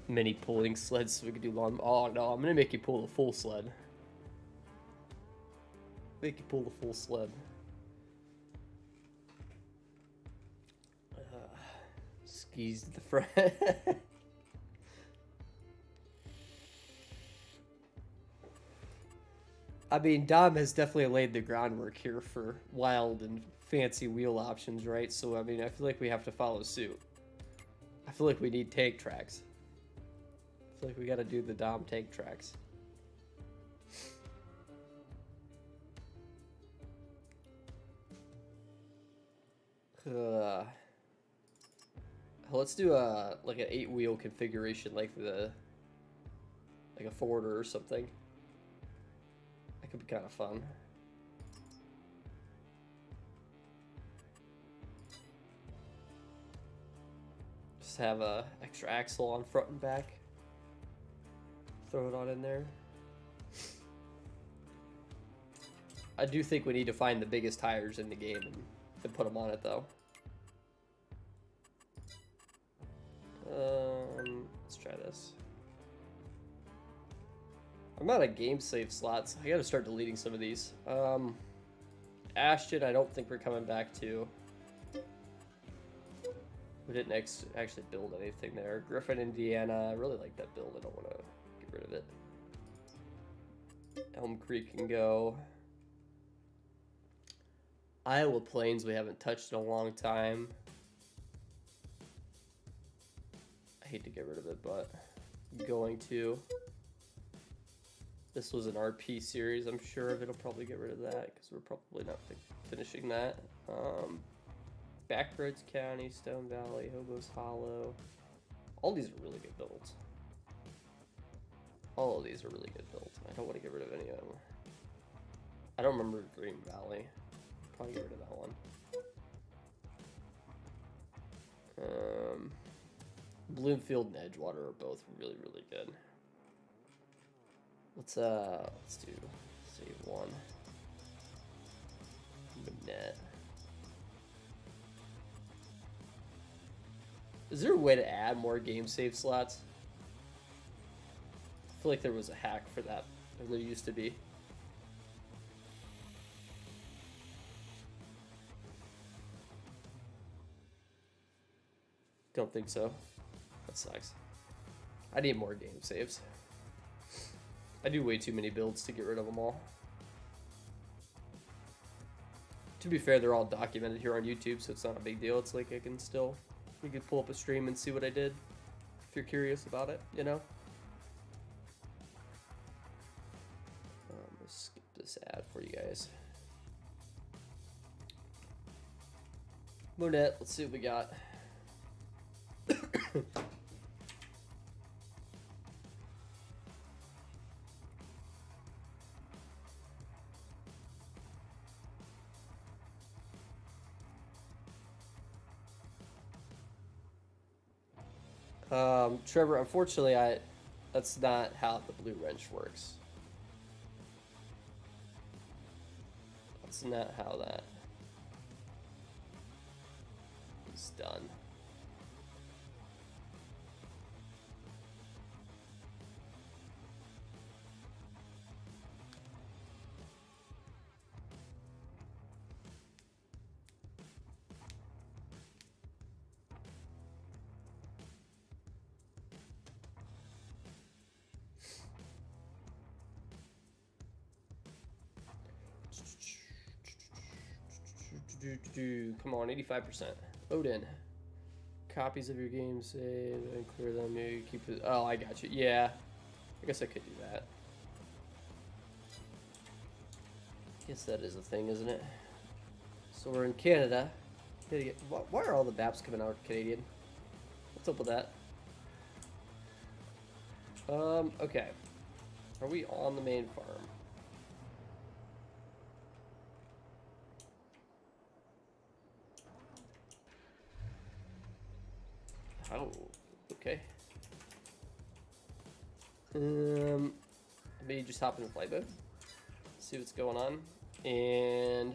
A: Mini pulling sleds so we could do long. Oh no, I'm gonna make you pull the full sled. Make you pull the full sled. Skis to the front. I mean, Dom has definitely laid the groundwork here for wild and fancy wheel options, right? So, I mean, I feel like we have to follow suit. I feel like we need tank tracks. I feel like we gotta do the Dom tank tracks. Let's do like an 8-wheel configuration, like a Forder or something. That could be kind of fun. Just have a extra axle on front and back. Throw it on in there. I do think we need to find the biggest tires in the game and put them on it though. Let's try this. I'm out of game save slots. I gotta start deleting some of these. Ashton, I don't think we're coming back to. We didn't actually build anything there. Griffin, Indiana. I really like that build. I don't want to get rid of it. Elm Creek can go. Iowa Plains we haven't touched in a long time. I hate to get rid of it, but I'm going to. This was an RP series. I'm sure of it'll probably get rid of that because we're probably not finishing that. Backroads County, Stone Valley, Hobos Hollow. All these are really good builds. All of these are really good builds. I don't want to get rid of any of them. I don't remember Green Valley. Probably get rid of that one. Bloomfield and Edgewater are both really, really good. Let's do save one. Net. Is there a way to add more game save slots? I feel like there was a hack for that. Or there used to be. Don't think so. That sucks. I need more game saves. I do way too many builds to get rid of them all. To be fair, they're all documented here on YouTube, so it's not a big deal. It's like you can pull up a stream and see what I did if you're curious about it, you know? Let's skip this ad for you guys. Monette, let's see what we got. Trevor, unfortunately, that's not how the blue wrench works. That's not how that is done. Come on, 85%. Odin. Copies of your game saved and clear them. You keep it. Oh, I got you. Yeah. I guess I could do that. Guess that is a thing, isn't it? So we're in Canada. Why are all the maps coming out Canadian? What's up with that? Okay. Are we on the main farm? Oh, okay. Maybe just hop in the flight mode, see what's going on. And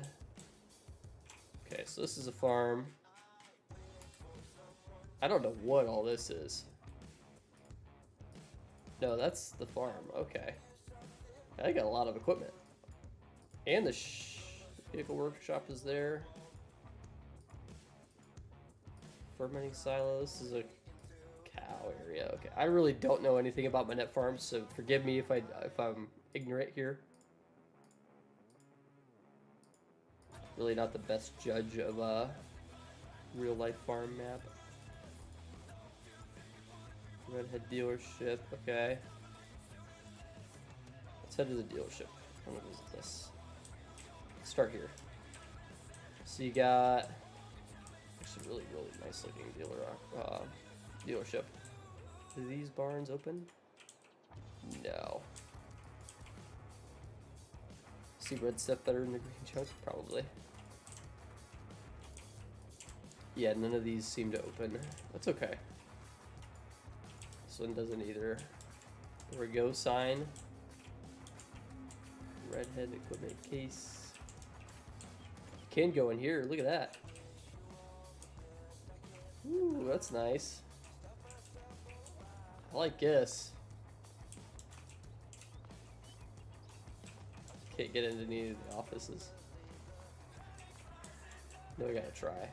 A: okay, so this is a farm. I don't know what all this is. No, that's the farm. Okay, I got a lot of equipment, and the vehicle workshop is there. Fermenting silo. This is a cow area. Okay, I really don't know anything about my net farms, so forgive me if I'm ignorant here. Really not the best judge of a real life farm map. Redhead dealership. Okay, let's head to the dealership. I'm gonna visit this. Let's start here. So you got. It's a really, really nice looking dealership. Do these barns open? No. See red stuff better than the green chunk? Probably. Yeah, none of these seem to open. That's okay. This one doesn't either. There we go, sign. Redhead equipment case. You can go in here, look at that. Ooh, that's nice. I like this. Can't get into any of the offices. No, we gotta try.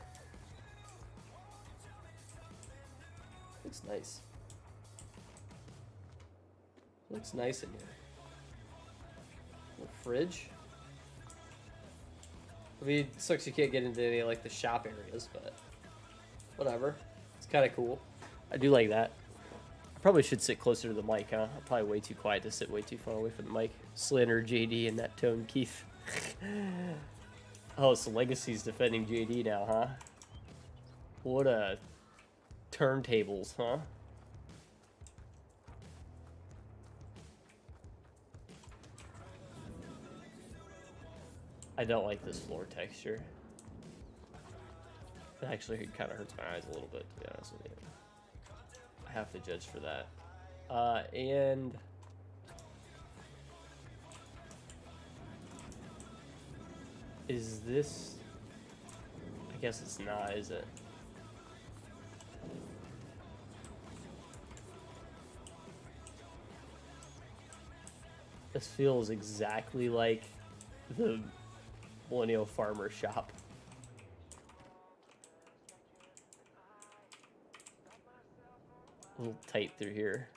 A: Looks nice. Looks nice in here. Little fridge. I mean, it sucks you can't get into any like the shop areas, but whatever. It's kind of cool. I do like that. I probably should sit closer to the mic, huh? I'm probably way too quiet to sit way too far away from the mic. Slander JD in that tone, Keith. Oh, so Legacy's defending JD now, huh? What a turntables, huh? I don't like this floor texture. It actually kind of hurts my eyes a little bit, to be honest with you. I have to judge for that. And is this? I guess it's not, is it? This feels exactly like the Millennial Farmer shop. A little tight through here.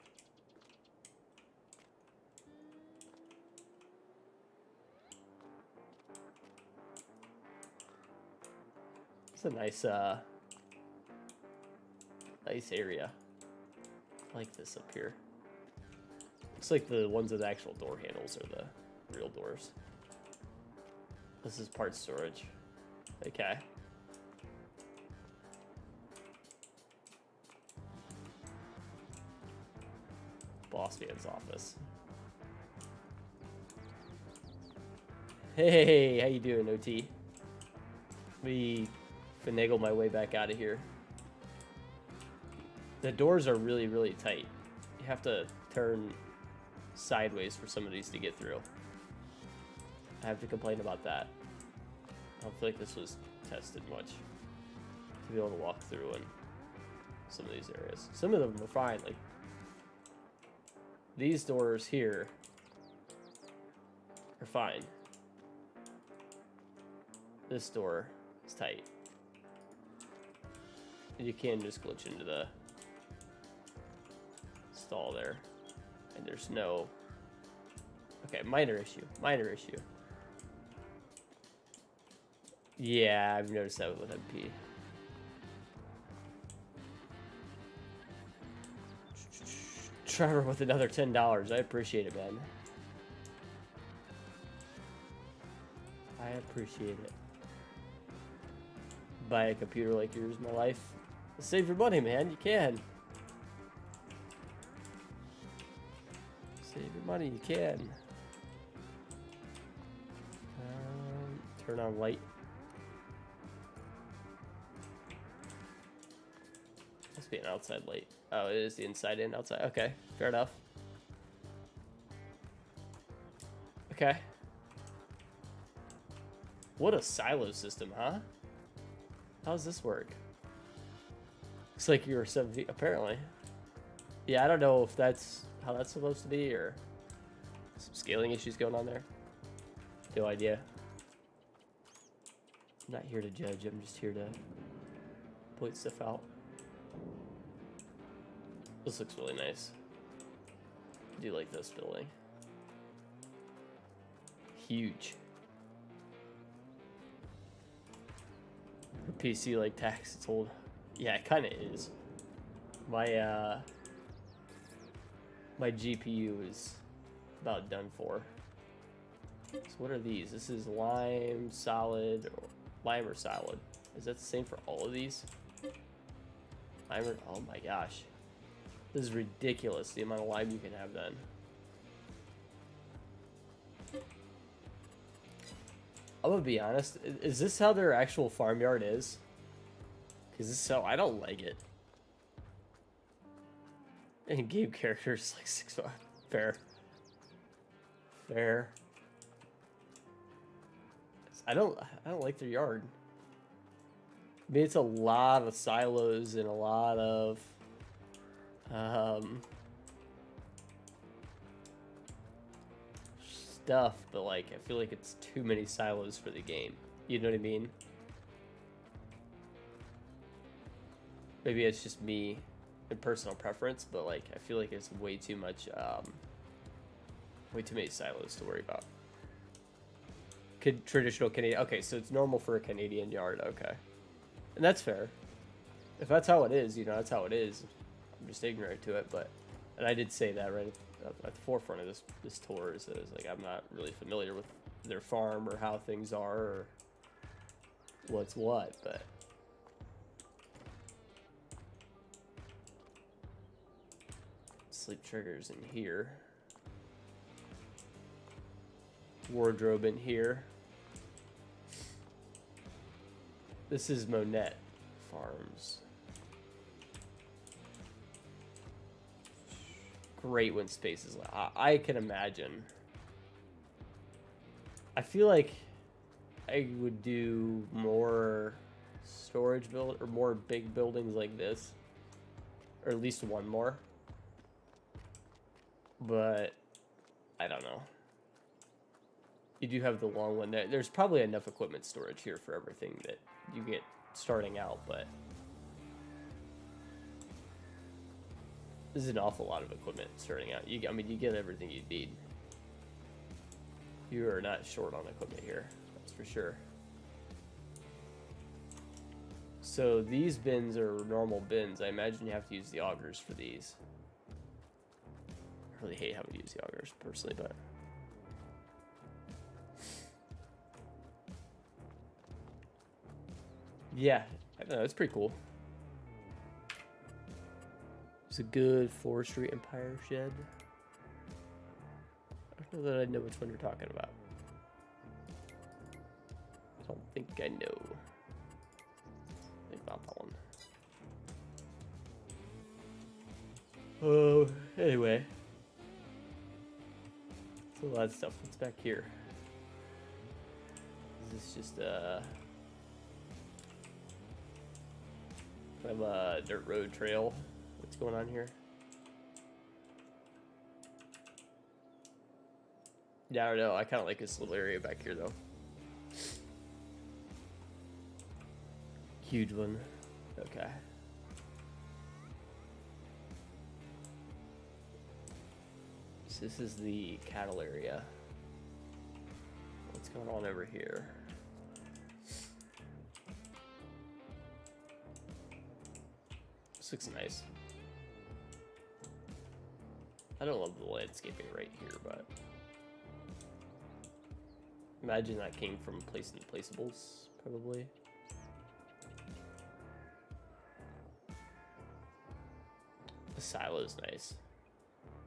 A: It's a nice nice area. I like this up here. Looks like the ones with the actual door handles are the real doors. This is part storage. Okay. Boss man's office. Hey, how you doing, OT? Let me finagle my way back out of here. The doors are really, really tight. You have to turn sideways for some of these to get through. I have to complain about that. I don't feel like this was tested much to be able to walk through in some of these areas. Some of them are fine, like these doors here are fine. This door is tight. And you can just glitch into the stall there. And there's no... Okay, minor issue. Minor issue. Yeah, I've noticed that with MP. Trevor with another $10. I appreciate it, man. I appreciate it. Buy a computer like yours, my life. Save your money, man. You can. Save your money. You can. Turn on light. Must be an outside light. Oh, it is the inside and outside. Okay, fair enough. Okay. What a silo system, huh? How does this work? Looks like you're 7 feet, apparently. Yeah, I don't know if that's how that's supposed to be, or some scaling issues going on there. No idea. I'm not here to judge, I'm just here to point stuff out. This looks really nice. I do like this building. Huge. For PC like tax, it's old. Yeah, it kind of is. My my GPU is about done for. So what are these? This is lime, solid, or lime or solid. Is that the same for all of these? Lime or, oh my gosh. This is ridiculous, the amount of lime you can have then. I'm gonna be honest, is this how their actual farmyard is? Because this is how, I don't like it. And game characters like 6'5". Fair. Fair. I don't like their yard. I mean, it's a lot of silos and a lot of stuff, but like I feel like it's too many silos for the game. You know what I mean? Maybe it's just me and personal preference, but like I feel like it's way too much, way too many silos to worry about. Traditional Canadian. Okay, so it's normal for a Canadian yard. Okay, and that's fair. If that's how it is, you know, that's how it is. I'm just ignorant to it, but, and I did say that right at the forefront of this tour, is that it's like I'm not really familiar with their farm or how things are or what's what, but sleep triggers in here, wardrobe in here. This is Monette Farms. Great when space is I can imagine. I feel like I would do more storage build or more big buildings like this, or at least one more. But I don't know. You do have the long one there. There's probably enough equipment storage here for everything that you get starting out, but this is an awful lot of equipment starting out. I mean, you get everything you need. You are not short on equipment here, that's for sure. So these bins are normal bins. I imagine you have to use the augers for these. I really hate having to use the augers personally, but yeah, I don't know, it's pretty cool. It's a good forestry empire shed. I don't know that I know which one you're talking about. I don't think I know. Think about that one. Oh, anyway. It's a lot of stuff. What's back here? this just kind of a dirt road trail? What's going on here? Yeah, I don't know. I kind of like this little area back here, though. Huge one. Okay. So this is the cattle area. What's going on over here? This looks nice. I don't love the landscaping right here, but imagine that came from Place and Placeables, probably. The silo's nice.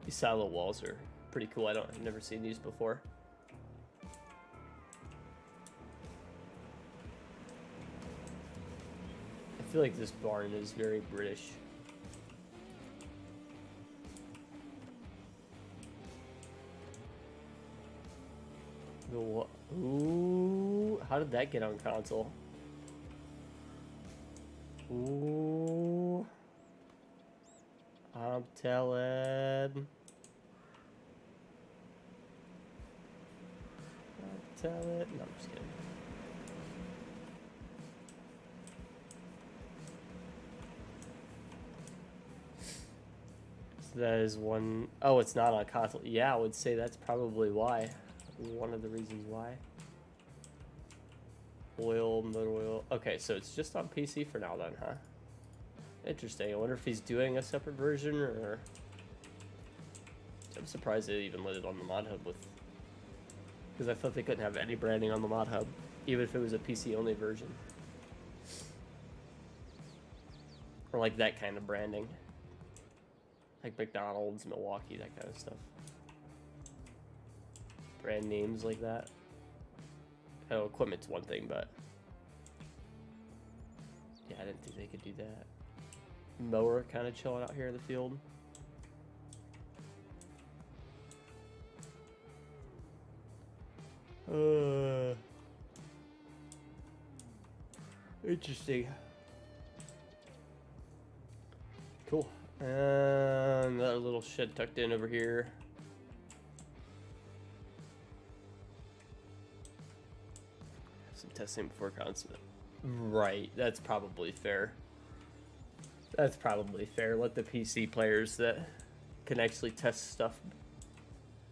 A: These silo walls are pretty cool. I've never seen these before. I feel like this barn is very British. Ooh, how did that get on console? Ooh, I'm telling. No, I'm just kidding. So that is one. Oh, it's not on console. Yeah, I would say that's probably why. One of the reasons why. Oil, motor oil. Okay, so it's just on PC for now then, huh? Interesting. I wonder if he's doing a separate version or... I'm surprised they even let it on the mod hub with... Because I thought they couldn't have any branding on the mod hub, even if it was a PC only version. Or like that kind of branding. Like McDonald's, Milwaukee, that kind of stuff. Brand names like that. Oh, equipment's one thing, but yeah, I didn't think they could do that. Mower kind of chilling out here in the field. Interesting. Cool. And another little shed tucked in over here. Some testing before consummate. Right, that's probably fair. That's probably fair. Let the PC players that can actually test stuff,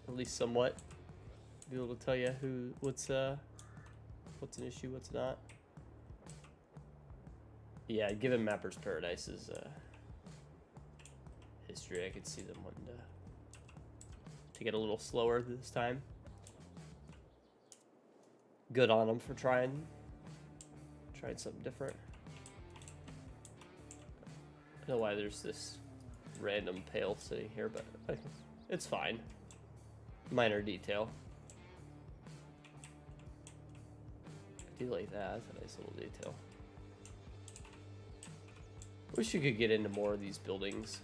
A: at least somewhat, be able to tell you what's an issue, what's not. Yeah, given Mapper's Paradise's history, I could see them wanting to get a little slower this time. Good on them for trying something different. I don't know why there's this random pail sitting here, but it's fine. Minor detail. I do like that. That's a nice little detail. Wish you could get into more of these buildings.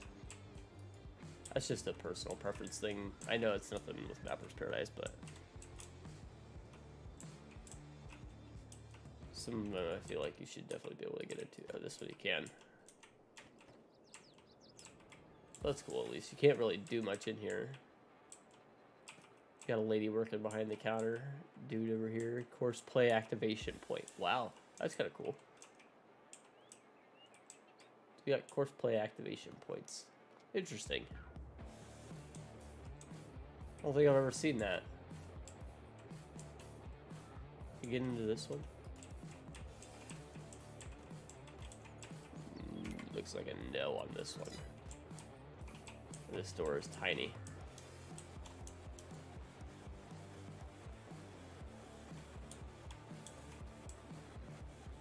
A: That's just a personal preference thing. I know it's nothing with Mapper's Paradise, but some of them I feel like you should definitely be able to get into. Oh, this one you can. That's cool, at least. You can't really do much in here. Got a lady working behind the counter. Dude over here. Course play activation point. Wow, that's kind of cool. We got course play activation points. Interesting. I don't think I've ever seen that. You get into this one? Looks like a no on this one. This door is tiny.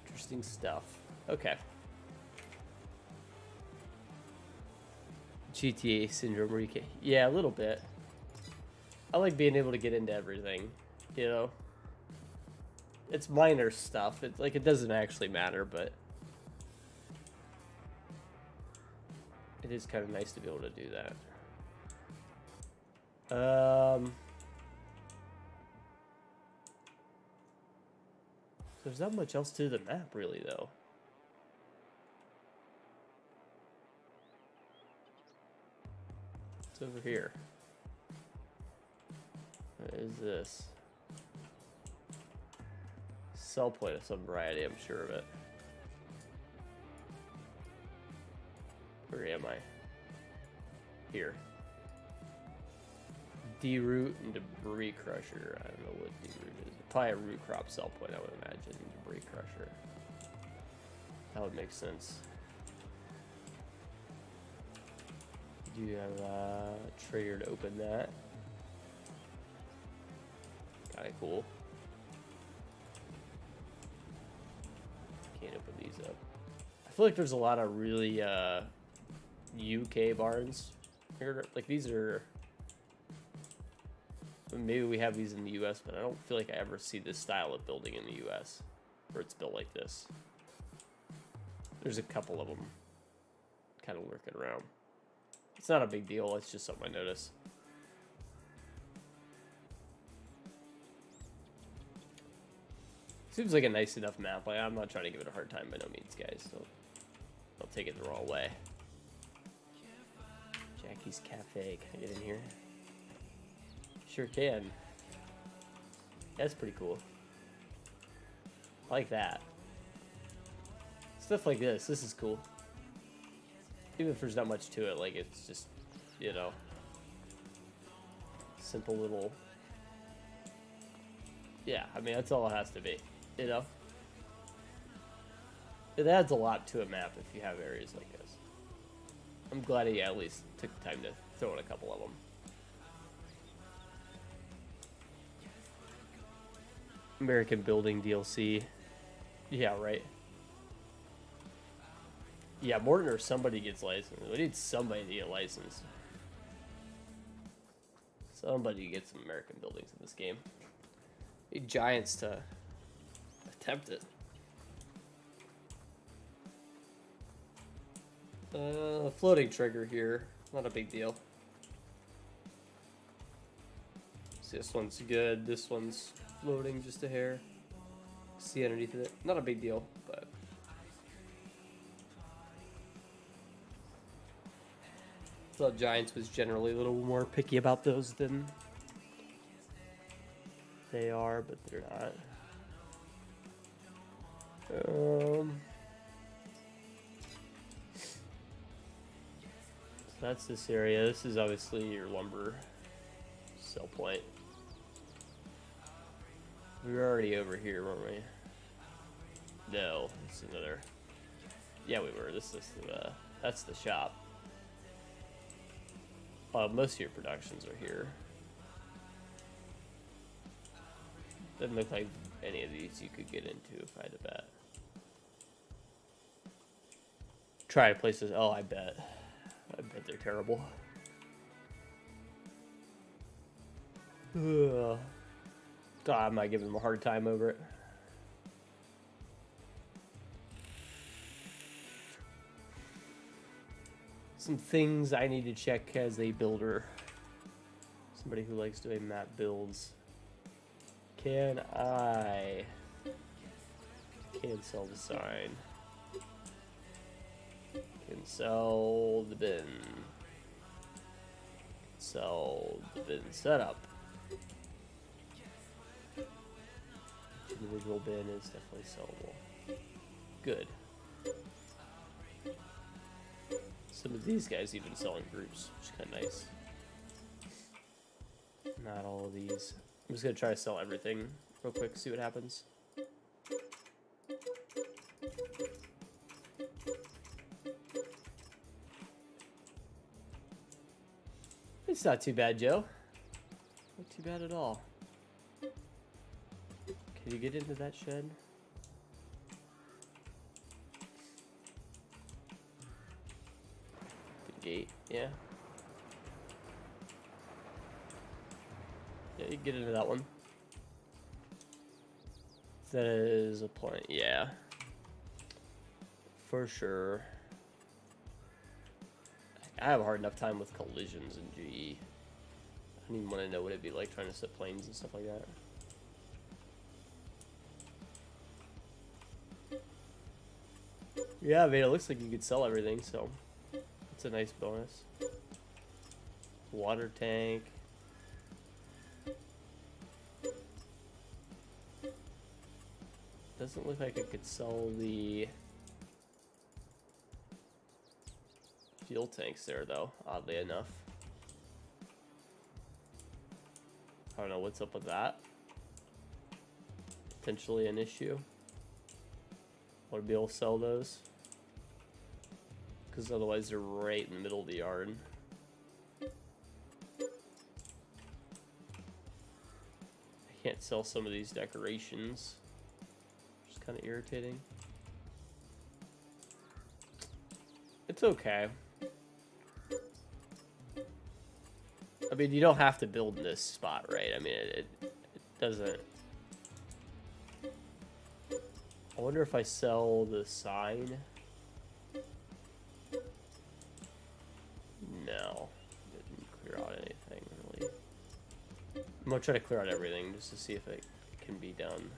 A: Interesting stuff. Okay. GTA syndrome where you can... Yeah, a little bit. I like being able to get into everything, you know? It's minor stuff. It's like, it doesn't actually matter, but it is kind of nice to be able to do that. There's not much else to the map, really, though. It's over here. What is this? Cell point of some variety, I'm sure of it. Where am I? Here. D-root and debris crusher. I don't know what D-root is. Probably a root crop cell point, I would imagine. Debris crusher. That would make sense. Do you have a trigger to open that? Kinda cool. Can't open these up. I feel like there's a lot of really UK barns here. Like these are, maybe we have these in the US, but I don't feel like I ever see this style of building in the US where it's built like this. There's a couple of them kind of lurking around. It's not a big deal, it's just something I notice. Seems like a nice enough map. Like, I'm not trying to give it a hard time by no means, guys. So don't take it the wrong way. Jackie's Cafe. Can I get in here? Sure can. That's pretty cool. I like that. Stuff like this. This is cool. Even if there's not much to it, like it's just, you know, simple little. Yeah, I mean that's all it has to be. You know, it adds a lot to a map if you have areas like this. I'm glad he at least took the time to throw in a couple of them. American Building DLC. Yeah, right. Yeah, Morton or somebody gets licensed. We need somebody to get licensed. Somebody to get some American buildings in this game. We need Giants to attempt it. Floating trigger here. Not a big deal. See, this one's good. This one's floating just a hair. See underneath of it. Not a big deal, but. I thought Giants was generally a little more picky about those than they are, but they're not. So that's this area. This is obviously your lumber sell point. We were already over here, weren't we? No, it's another. Yeah, we were. This is the. That's the shop. Most of your productions are here. Doesn't look like any of these you could get into if I had to bet. Try places. Oh, I bet they're terrible. Ugh. I might give them a hard time over it. Some things I need to check as a builder. Somebody who likes doing map builds. Can I cancel the sign? Can sell the bin. Sell the bin setup. Individual bin is definitely sellable. Good. Some of these guys even sell in groups, which is kind of nice. Not all of these. I'm just gonna try to sell everything real quick, see what happens. It's not too bad, Joe. Not too bad at all. Can you get into that shed? The gate, yeah. Yeah, you can get into that one. That is a point, yeah. For sure. I have a hard enough time with collisions in GE. I don't even want to know what it'd be like trying to set planes and stuff like that. Yeah, I mean, it looks like you could sell everything, so it's a nice bonus. Water tank. Doesn't look like I could sell the fuel tanks there, though, oddly enough. I don't know what's up with that. Potentially an issue. Want to be able to sell those, because otherwise they're right in the middle of the yard. I can't sell some of these decorations, which is kind of irritating. It's okay. I mean, you don't have to build in this spot, right? I mean, it doesn't. I wonder if I sell the sign. No, didn't clear out anything really. I'm gonna try to clear out everything just to see if it can be done.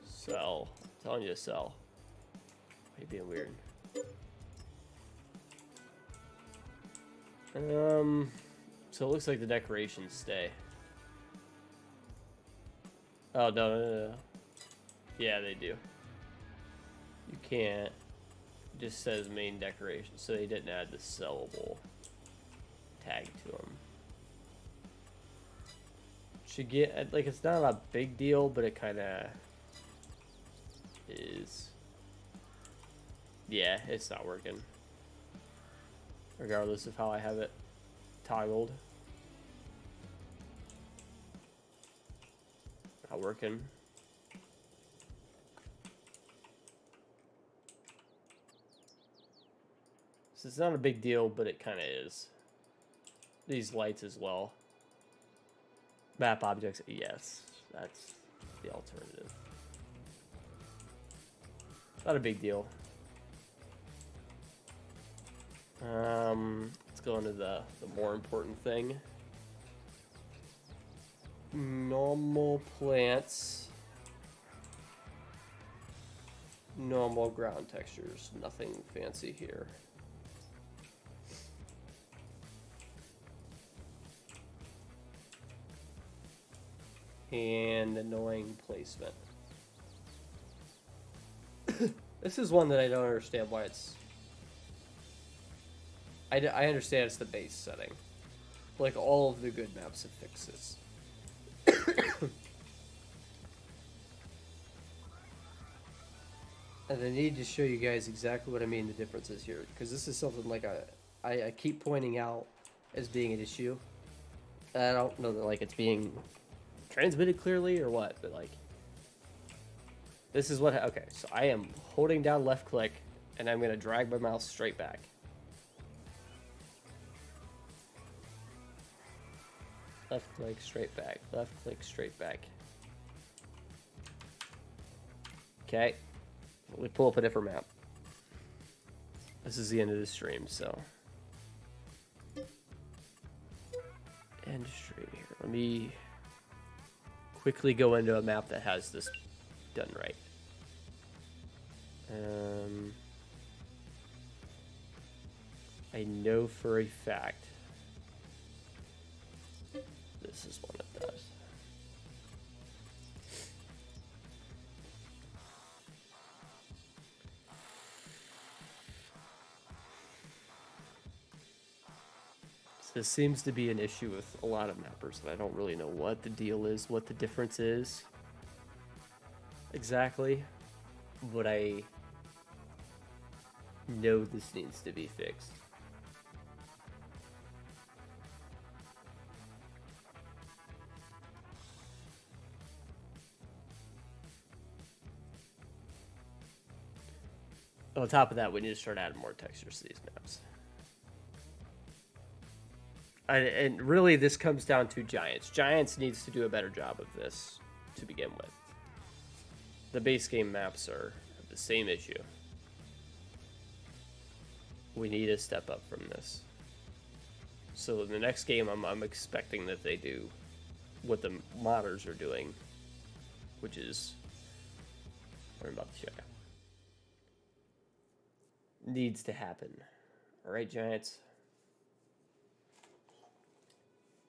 A: Sell. I'm telling you to sell. Why are you being weird? So it looks like the decorations stay. Oh, no. Yeah, they do. You can't. It just says main decoration, so they didn't add the sellable tag to them. Should get, like, it's not a big deal, but it kind of is. Yeah, it's not working. Regardless of how I have it toggled. Not working. So it's not a big deal, but it kind of is. These lights as well. Map objects, yes. That's the alternative. Not a big deal. Let's go into the more important thing. Normal plants. Normal ground textures. Nothing fancy here. And annoying placement. This is one that I don't understand why it's... I understand it's the base setting. Like, all of the good maps have fixed this. And I need to show you guys exactly what I mean the differences here. Because this is something like I keep pointing out as being an issue. I don't know that, like, it's being transmitted clearly or what, but, like... This is what... Okay, so I am holding down left click, and I'm going to drag my mouse straight back. Left click, straight back. Left click, straight back. Okay. Let me pull up a different map. This is the end of the stream, so... End stream here. Let me quickly go into a map that has this done right. I know for a fact this is one it does. So this seems to be an issue with a lot of mappers, and I don't really know what the deal is, what the difference is exactly, but I know this needs to be fixed. On top of that, we need to start adding more textures to these maps. And really, this comes down to Giants. Giants needs to do a better job of this to begin with. The base game maps are the same issue. We need to step up from this. So in the next game, I'm expecting that they do what the modders are doing, which is what I'm about to show you. Needs to happen. All right, Giants.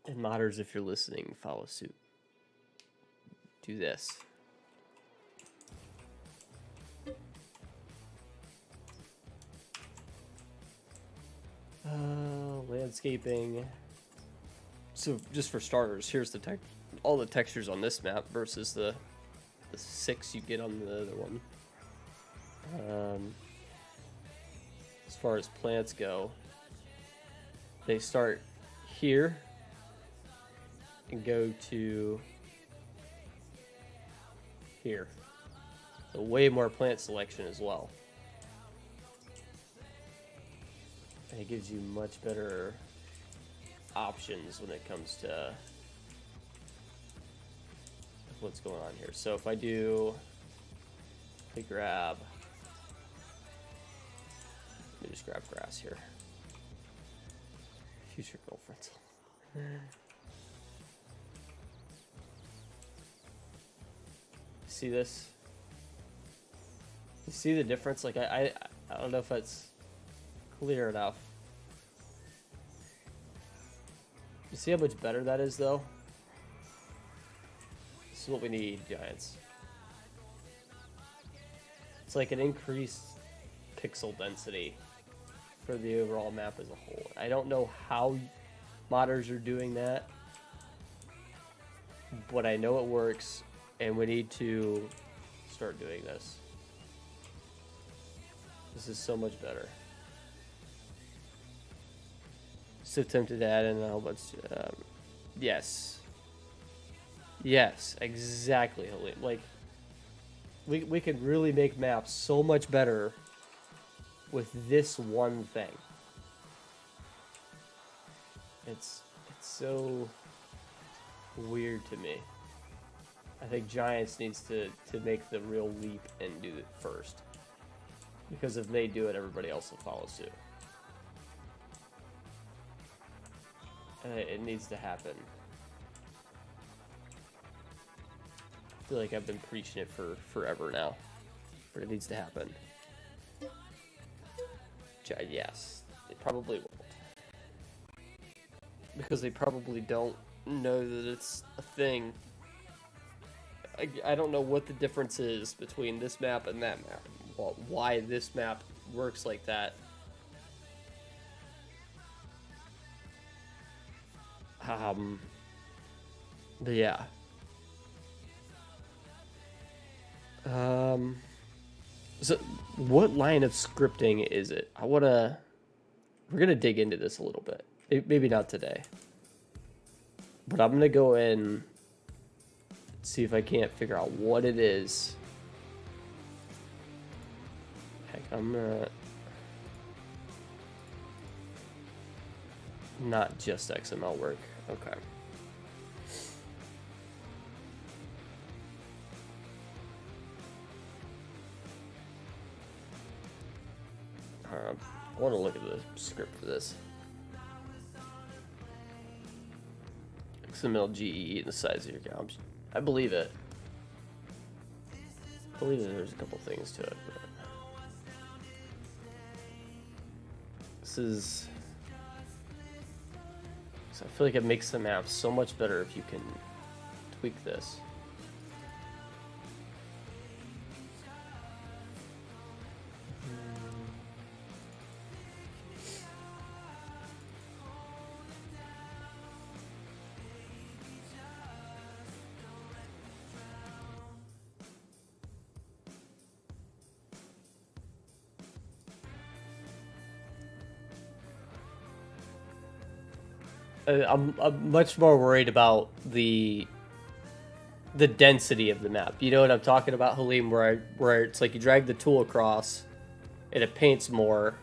A: And modders, if you're listening, follow suit. Do this. Landscaping. So just for starters, here's the all the textures on this map versus the 6 you get on the other one. As far as plants go, they start here and go to here. So way more plant selection as well. And it gives you much better options when it comes to what's going on here. So if I grab, let me just grab grass here. Future girlfriends. See this? You see the difference? Like I don't know if that's clear enough. You see how much better that is, though? This is what we need, Giants. It's like an increased pixel density for the overall map as a whole. I don't know how modders are doing that, but I know it works, and we need to start doing this. This is so much better. So tempted to add in a whole bunch. Yes. Yes, exactly. Like, we could really make maps so much better with this one thing. It's so weird to me. I think Giants needs to make the real leap and do it first. Because if they do it, everybody else will follow suit. It needs to happen. I feel like I've been preaching it for forever now, but it needs to happen. Yes, it probably won't. Because they probably don't know that it's a thing. I don't know what the difference is between this map and that map. Why this map works like that. But yeah. So what line of scripting is it? we're gonna dig into this a little bit. Maybe not today. But I'm gonna go in and see if I can't figure out what it is. Heck, I'm gonna not just XML work. Okay. I want to look at the script for this. XML GE and the size of your account. I believe it. I believe that there's a couple things to it. But this is. So I feel like it makes the map so much better if you can tweak this. I'm much more worried about the density of the map. You know what I'm talking about, Halim? Where it's like you drag the tool across, and it paints more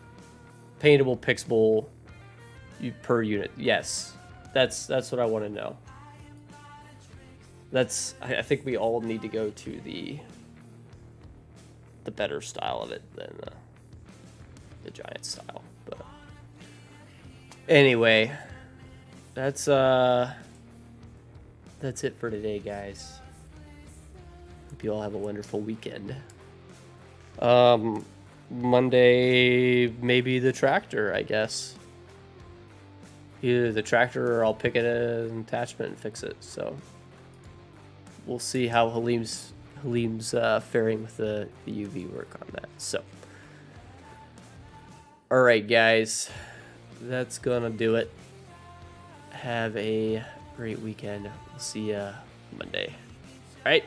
A: paintable pixel per unit. Yes, That's what I want to know. I think we all need to go to the better style of it than the giant style. But anyway, that's it for today, guys. Hope you all have a wonderful weekend. Monday, maybe the tractor, I guess. Either the tractor or I'll pick it an attachment and fix it. So we'll see how Halim's faring with the UV work on that. So, all right, guys, that's gonna do it. Have a great weekend. We'll see ya Monday. All right.